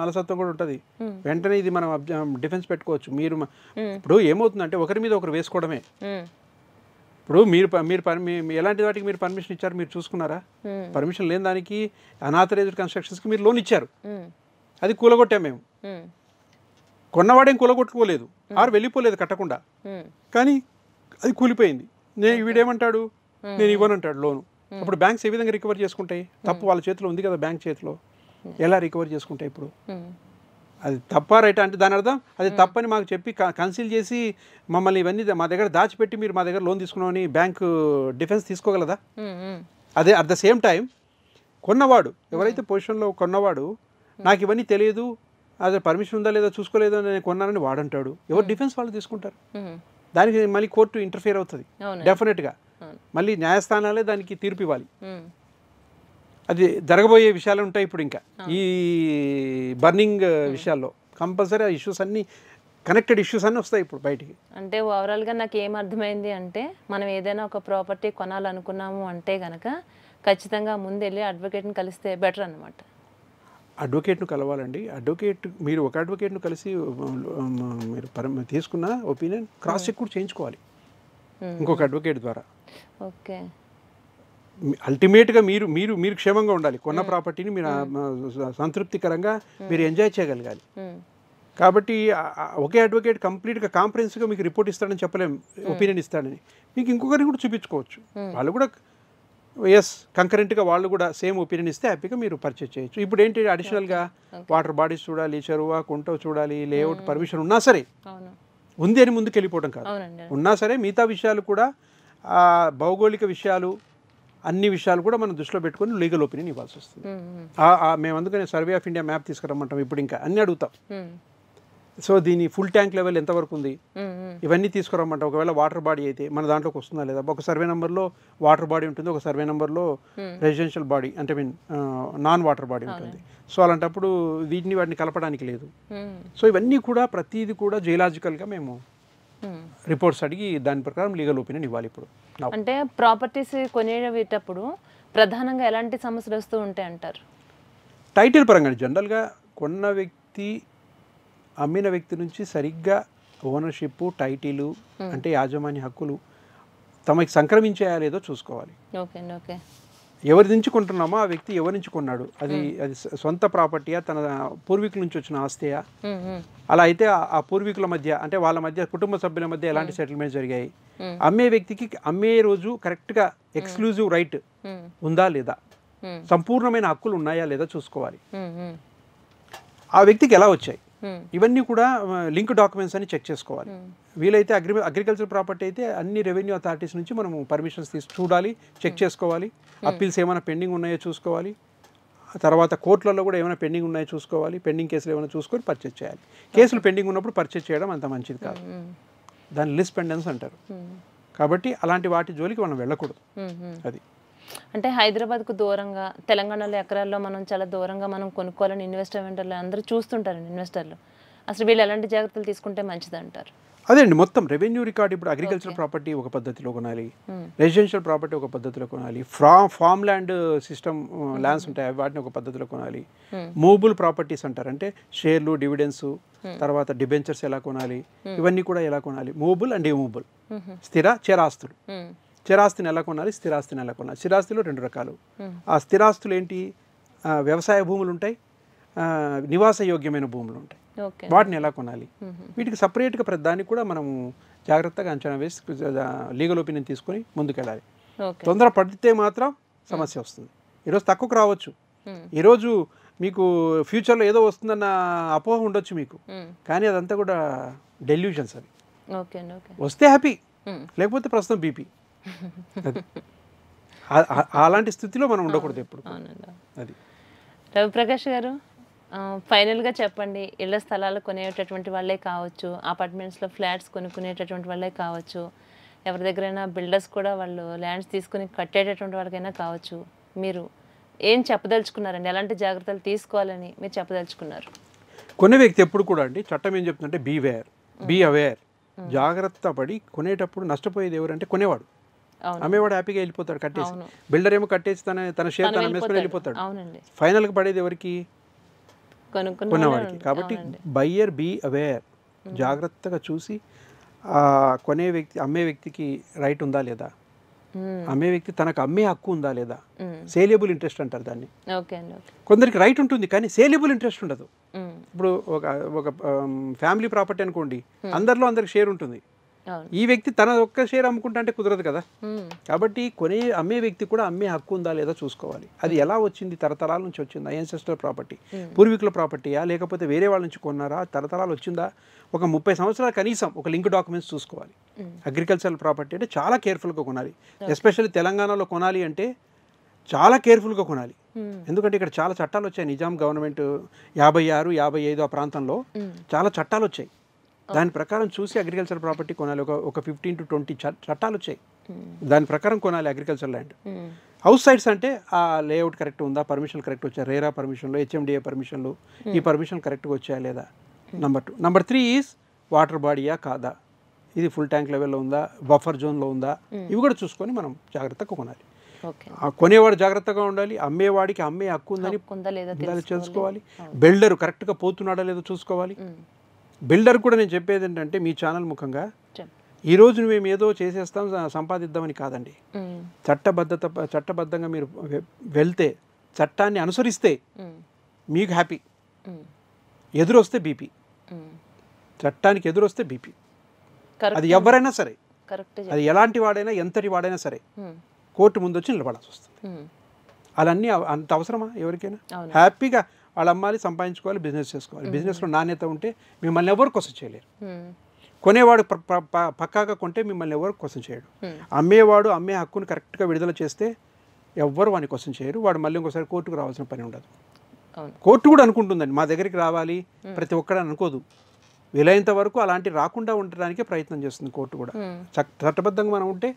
అలసత్వం కూడా ఉంటుంది. వెంటనే ఇది మనం డిఫెన్స్ పెట్టుకోవచ్చు. మీరు ఇప్పుడు ఏమవుతుందంటే ఒకరి మీద ఒకరు వేసుకోవడమే. ఇప్పుడు మీరు ఎలాంటి వాటికి మీరు పర్మిషన్ ఇచ్చారు మీరు చూసుకున్నారా? పర్మిషన్ లేని దానికి అనాథరైజ్డ్ కన్స్ట్రక్షన్స్కి మీరు లోన్ ఇచ్చారు, అది కూలగొట్టాం మేము. కొన్నవాడేం కూలగొట్టుకోలేదు, ఆరు వెళ్ళిపోలేదు కట్టకుండా, కానీ అది కూలిపోయింది. వీడేమంటాడు, నేను ఇవ్వనంటాడు లోను. అప్పుడు బ్యాంక్స్ ఏ విధంగా రికవర్ చేసుకుంటాయి? తప్పు వాళ్ళ చేతిలో ఉంది కదా, బ్యాంక్ చేతిలో. ఎలా రికవర్ చేసుకుంటాయి? ఇప్పుడు అది తప్ప రైట్ అంటే దాని అర్థం అది తప్పని మాకు చెప్పి కన్సిల్ చేసి మమ్మల్ని ఇవన్నీ మా దగ్గర దాచిపెట్టి మీరు మా దగ్గర లోన్ తీసుకున్నామని బ్యాంకు డిఫెన్స్ తీసుకోగలదా? అదే అట్ ద సేమ్ టైం కొన్నవాడు ఎవరైతే పొజిషన్లో కొన్నవాడు నాకు ఇవన్నీ తెలియదు, అదే పర్మిషన్ ఉందా లేదా చూసుకోలేదో నేను కొన్నానని వాడంటాడు, ఎవరు డిఫెన్స్ వాళ్ళు తీసుకుంటారు? దానికి మళ్ళీ కోర్టు ఇంటర్ఫియర్ అవుతుంది డెఫినెట్గా. మళ్ళీ న్యాయస్థానాలే దానికి తీర్పు ఇవ్వాలి. అది జరగబోయే విషయాలు ఉంటాయి ఇప్పుడు. ఇంకా ఈ బర్నింగ్ విషయాల్లో కంపల్సరీ ఆ ఇష్యూస్ అన్నీ కనెక్టెడ్ ఇష్యూస్ అన్నీ వస్తాయి ఇప్పుడు బయటికి. అంటే ఓవరాల్గా నాకు ఏం అర్థమైంది అంటే మనం ఏదైనా ఒక ప్రాపర్టీ కొనాలనుకున్నాము అంటే కనుక ఖచ్చితంగా ముందు వెళ్ళి అడ్వకేట్ని కలిస్తే బెటర్ అన్నమాట. అడ్వకేట్ను కలవాలండి. మీరు ఒక అడ్వకేట్ను కలిసి మీరు తీసుకున్న ఒపీనియన్ క్రాస్ చెక్ కూడా చేయించుకోవాలి ఇంకొక అడ్వకేట్ ద్వారా. ఓకే. అల్టిమేట్గా మీరు క్షేమంగా ఉండాలి. కొన్న ప్రాపర్టీని మీరు సంతృప్తికరంగా మీరు ఎంజాయ్ చేయగలగాలి. కాబట్టి ఒకే అడ్వకేట్ కంప్లీట్గా కాంప్రహెన్సివ్గా మీకు రిపోర్ట్ ఇస్తాడని చెప్పలేం, ఒపీనియన్ ఇస్తాడని. మీకు ఇంకొకరిని కూడా చూపించుకోవచ్చు, వాళ్ళు కూడా కంకరెంట్గా వాళ్ళు కూడా సేమ్ ఒపీనియన్ ఇస్తే హ్యాపీగా మీరు పర్చేజ్ చేయొచ్చు. ఇప్పుడు ఏంటి అడిషనల్గా వాటర్ బాడీస్ చూడాలి, చెరువు కుంట చూడాలి, లేఅవుట్ పర్మిషన్ ఉన్నా సరే ఉంది అని ముందుకు వెళ్ళిపోవడం కాదు. ఉన్నా సరే మిగతా విషయాలు కూడా భౌగోళిక విషయాలు అన్ని విషయాలు కూడా మనం దృష్టిలో పెట్టుకొని లీగల్ ఒపీనియన్ ఇవ్వాల్సి వస్తుంది. మేము అందుకని సర్వే ఆఫ్ ఇండియా మ్యాప్ తీసుకురమ్మంటాం. ఇప్పుడు ఇంకా అన్నీ అడుగుతాం. సో దీని ఫుల్ ట్యాంక్ లెవెల్ ఎంతవరకు ఉంది, ఇవన్నీ తీసుకురమ్మంట. ఒకవేళ వాటర్ బాడీ అయితే మన దాంట్లోకి వస్తుందా లేదా, ఒక సర్వే నెంబర్లో వాటర్ బాడీ ఉంటుంది, ఒక సర్వే నెంబర్లో రెసిడెన్షియల్ బాడీ అంటే నాన్ వాటర్ బాడీ ఉంటుంది. సో అలాంటప్పుడు వాటిని కలపడానికి లేదు. సో ఇవన్నీ కూడా ప్రతిదీ కూడా జియోలాజికల్గా మేము రిపోర్ట్స్ అడిగి దాని ప్రకారం లీగల్ ఒపీనియన్ ఇవ్వాలి. ఇప్పుడు అంటే ప్రాపర్టీస్ కొనేటప్పుడు ప్రధానంగా ఎలాంటి సమస్యలు వస్తూ ఉంటాయి అంటారు? టైటిల్ పరంగా జనరల్గా కొన్న వ్యక్తి అమ్మిన వ్యక్తి నుంచి సరిగ్గా ఓనర్షిప్, టైటిల్ అంటే యాజమాన్య హక్కులు తమకి సంక్రమించాయా లేదో చూసుకోవాలి. Okay okay. ఎవరి నుంచి కొంటున్నామో ఆ వ్యక్తి ఎవరి నుంచి కొన్నాడు, అది సొంత ప్రాపర్టీయా, తన పూర్వీకుల నుంచి వచ్చిన ఆస్తియా, అలా అయితే ఆ పూర్వీకుల మధ్య అంటే వాళ్ళ మధ్య కుటుంబ సభ్యుల మధ్య ఎలాంటి సెటిల్మెంట్ జరిగాయి, అమ్మే వ్యక్తికి అమ్మే రోజు కరెక్ట్గా ఎక్స్క్లూజివ్ రైట్ ఉందా లేదా, సంపూర్ణమైన హక్కులు ఉన్నాయా లేదా చూసుకోవాలి. ఆ వ్యక్తికి ఎలా వచ్చాయి ఇవన్నీ కూడా లింక్ డాక్యుమెంట్స్ అని చెక్ చేసుకోవాలి. వీలైతే అగ్రికల్చర్ ప్రాపర్టీ అయితే అన్ని రెవెన్యూ అథారిటీస్ నుంచి మనము పర్మిషన్స్ చూడాలి, చెక్ చేసుకోవాలి. అప్పీల్స్ ఏమైనా పెండింగ్ ఉన్నాయో చూసుకోవాలి. తర్వాత కోర్టులలో కూడా ఏమైనా పెండింగ్ ఉన్నాయో చూసుకోవాలి. పెండింగ్ కేసులు ఏమైనా చూసుకొని పర్చేజ్ చేయాలి. కేసులు పెండింగ్ ఉన్నప్పుడు పర్చేజ్ చేయడం అంత మంచిది కాదు, దాన్ని లిస్ట్ పెండెన్స్ అంటారు. కాబట్టి అలాంటి వాటి జోలికి మనం వెళ్ళకూడదు. అది అంటే హైదరాబాద్కు దూరంగా తెలంగాణలో ఎకరాల్లో మనం చాలా దూరంగా మనం కొనుక్కోవాలని ఇన్వెస్ట్మెంటర్లు అందరూ చూస్తుంటారండి. ఇన్వెస్టర్లు అసలు వీళ్ళు ఎలాంటి జాగ్రత్తలు తీసుకుంటే మంచిది అంటారు? అదే అండి, మొత్తం రెవెన్యూ రికార్డ్. ఇప్పుడు అగ్రికల్చర్ ప్రాపర్టీ ఒక పద్ధతిలో కొనాలి, రెసిడెన్షియల్ ప్రాపర్టీ ఒక పద్ధతిలో కొనాలి, ఫార్మ్ ల్యాండ్ సిస్టమ్ ల్యాండ్స్ ఉంటాయి వాటిని ఒక పద్ధతిలో కొనాలి, మూవబుల్ ప్రాపర్టీస్ అంటారు అంటే షేర్లు, డివిడెన్స్, తర్వాత డిబెంచర్స్ ఎలా కొనాలి, ఇవన్నీ కూడా ఎలా కొనాలి. మూవబుల్ అండ్ ఇమూవబుల్, చరాస్తులు. చరాస్తిని ఎలా కొనాలి, స్థిరాస్తిని ఎలా కొనాలి. స్థిరాస్తిలో 2 రకాలు. ఆ స్థిరాస్తులు ఏంటి, వ్యవసాయ భూములు ఉంటాయి, నివాస యోగ్యమైన భూములు ఉంటాయి. వాటిని ఎలా కొనాలి, వీటికి సపరేట్గా ప్రతిదానికి కూడా మనము జాగ్రత్తగా అంచనా వేసి లీగల్ ఒపీనియన్ తీసుకొని ముందుకెళ్ళాలి. తొందర పడితే మాత్రం సమస్య వస్తుంది. ఈరోజు తక్కువకు రావచ్చు, ఈరోజు మీకు ఫ్యూచర్లో ఏదో వస్తుందన్న అపోహ ఉండొచ్చు మీకు, కానీ అదంతా కూడా డెల్యూషన్స్. అవి వస్తే హ్యాపీ, లేకపోతే ప్రస్తుతం బీపీ. అలాంటి స్థితిలో మనం ఉండకూడదు ఎప్పుడు. అది రవిప్రకాష్ గారు, ఫైనల్గా చెప్పండి. ఇళ్ల స్థలాలు కొనేటటువంటి వాళ్ళే కావచ్చు, అపార్ట్మెంట్స్లో ఫ్లాట్స్ కొనుక్కునేటటువంటి వాళ్ళే కావచ్చు, ఎవరి దగ్గరైనా బిల్డర్స్ కూడా వాళ్ళు ల్యాండ్స్ తీసుకుని కట్టేటటువంటి వాళ్ళకైనా కావచ్చు, మీరు ఏం చెప్పదలుచుకున్నారండి? ఎలాంటి జాగ్రత్తలు తీసుకోవాలని మీరు చెప్పదలుచుకున్నారు? కొనే వ్యక్తి ఎప్పుడు కూడా అండి, చట్టం ఏం చెప్తుందంటే బీ అవేర్. జాగ్రత్త పడి కొనేటప్పుడు నష్టపోయేది ఎవరంటే కొనేవాడు. అమ్మేవాడు హ్యాపీగా వెళ్ళిపోతాడు కట్టేసి, బిల్డర్ ఏమో కట్టేసి తన షేర్ తన అమ్మేసుకొని వెళ్ళిపోతాడు. ఫైనల్గా పడేది ఎవరికి? కొనేవాడికి. కాబట్టి బయ్యర్ బీ అవేర్, జాగ్రత్తగా చూసి అమ్మే వ్యక్తికి రైట్ ఉందా లేదా, అమ్మే వ్యక్తి తనకు అమ్మే హక్కు ఉందా లేదా. సేలియబుల్ ఇంట్రెస్ట్ అంటారు దాన్ని. కొందరికి రైట్ ఉంటుంది కానీ సేలియబుల్ ఇంట్రెస్ట్ ఉండదు. ఇప్పుడు ఒక ఫ్యామిలీ ప్రాపర్టీ అనుకోండి, అందరికి షేర్ ఉంటుంది. ఈ వ్యక్తి తన ఒక్క షేర్ అమ్ముకుంటా అంటే కుదరదు కదా. కాబట్టి అమ్మే వ్యక్తి కూడా అమ్మే హక్కు ఉందా లేదా చూసుకోవాలి. అది ఎలా వచ్చింది, తరతరాల నుంచి వచ్చిందా, యాన్సెస్టర్ ప్రాపర్టీ, పూర్వీకుల ప్రాపర్టీయా, లేకపోతే వేరే వాళ్ళ నుంచి కొన్నారా, తరతరాలు వచ్చిందా, ఒక 30 సంవత్సరాలు కనీసం ఒక లింక్ డాక్యుమెంట్స్ చూసుకోవాలి. అగ్రికల్చరల్ ప్రాపర్టీ అంటే చాలా కేర్ఫుల్గా కొనాలి. ఎస్పెషల్లీ తెలంగాణలో కొనాలి అంటే చాలా కేర్ఫుల్గా కొనాలి. ఎందుకంటే ఇక్కడ చాలా చట్టాలు వచ్చాయి. నిజాం గవర్నమెంట్ 56, 55 ఆ ప్రాంతంలో చాలా చట్టాలు వచ్చాయి. దాని ప్రకారం చూసి అగ్రికల్చర్ ప్రాపర్టీ కొనాలి. ఒక 15 to 20 చట్టాలు వచ్చాయి, దాని ప్రకారం కొనాలి అగ్రికల్చర్ ల్యాండ్. హౌస్ సైట్స్ అంటే ఆ లేఅవుట్ కరెక్ట్ ఉందా, పర్మిషన్ కరెక్ట్ వచ్చాయి, రేరా పర్మిషన్లు, హెచ్ఎండిఏ పర్మిషన్లు, ఈ పర్మిషన్ కరెక్ట్గా వచ్చాయా లేదా. నెంబర్ 2. నెంబర్ 3 ఈజ్ వాటర్ బాడీయా కాదా, ఇది ఫుల్ ట్యాంక్ లెవెల్లో ఉందా, బఫర్ జోన్లో ఉందా, ఇవి కూడా చూసుకొని మనం జాగ్రత్తగా కొనాలి. కొనేవాడు జాగ్రత్తగా ఉండాలి, అమ్మేవాడికి అమ్మే హక్కు ఉందని చూసుకోవాలి. బిల్డర్ కరెక్ట్గా పోతున్నాడా లేదో చూసుకోవాలి. బిల్డర్ కూడా నేను చెప్పేది ఏంటంటే, మీ ఛానల్ ముఖంగా ఈరోజు మేము ఏదో చేసేస్తాం సంపాదిద్దామని కాదండి. చట్టబద్ధంగా మీరు వెళ్తే, చట్టాన్ని అనుసరిస్తే మీకు హ్యాపీ. ఎదురొస్తే బీపీ, చట్టానికి ఎదురొస్తే బీపీ. అది ఎవరైనా సరే, అది ఎలాంటి వాడైనా, ఎంతటి వాడైనా సరే కోర్టు ముందు వచ్చి నిలబడాల్సి వస్తుంది. అలాన్నీ అంత అవసరమా ఎవరికైనా? హ్యాపీగా వాళ్ళు అమ్మాలి, సంపాదించుకోవాలి, బిజినెస్ చేసుకోవాలి. బిజినెస్లో నాణ్యత ఉంటే మిమ్మల్ని ఎవరు కోసం చేయలేరు. కొనేవాడు పక్కాగా కొంటే మిమ్మల్ని ఎవరు కోసం చేయడు. అమ్మేవాడు అమ్మే హక్కును కరెక్ట్గా విడుదల చేస్తే ఎవ్వరు వాని కోసం చేయరు. వాడు మళ్ళీ ఇంకోసారి కోర్టుకు రావాల్సిన పని ఉండదు. కోర్టు కూడా అనుకుంటుందండి, మా దగ్గరికి రావాలి ప్రతి ఒక్కడని అనుకోదు. వీలైనంత వరకు అలాంటి రాకుండా ఉండడానికే ప్రయత్నం చేస్తుంది కోర్టు కూడా. చట్టబద్ధంగా మనం ఉంటే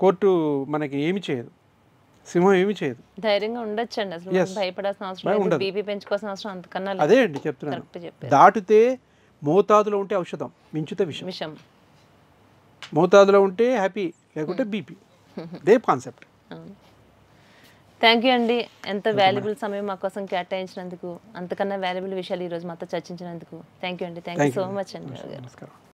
కోర్టు మనకి ఏమి చేయదు, సింహం ఏమి చేయదు. ధైర్యంగా ఉండొచ్చండి, అసలు భయపడాల్సిన అవసరం లేదు, బీపీ పెంచుకోవాల్సిన అవసరం అంతకన్నా లేదు. అదే అండి చెప్తున్నాను, దాటితే మోతాదులో ఉంటే ఔషధం, మించితే విషం. మోతాదులో ఉంటే హ్యాపీ, లేకుంటే బీపీ. ఇదే కాన్సెప్ట్. థ్యాంక్ యూ అండి, ఎంత వాల్యుబుల్ సమయం మా కోసం కేటాయించినందుకు, అంతకన్నా వాల్యుబుల్ విషయాలు ఈరోజు మాతో చర్చించినందుకు థ్యాంక్ యూ అండి. థ్యాంక్ యూ సో మచ్ అండి. నమస్కారం.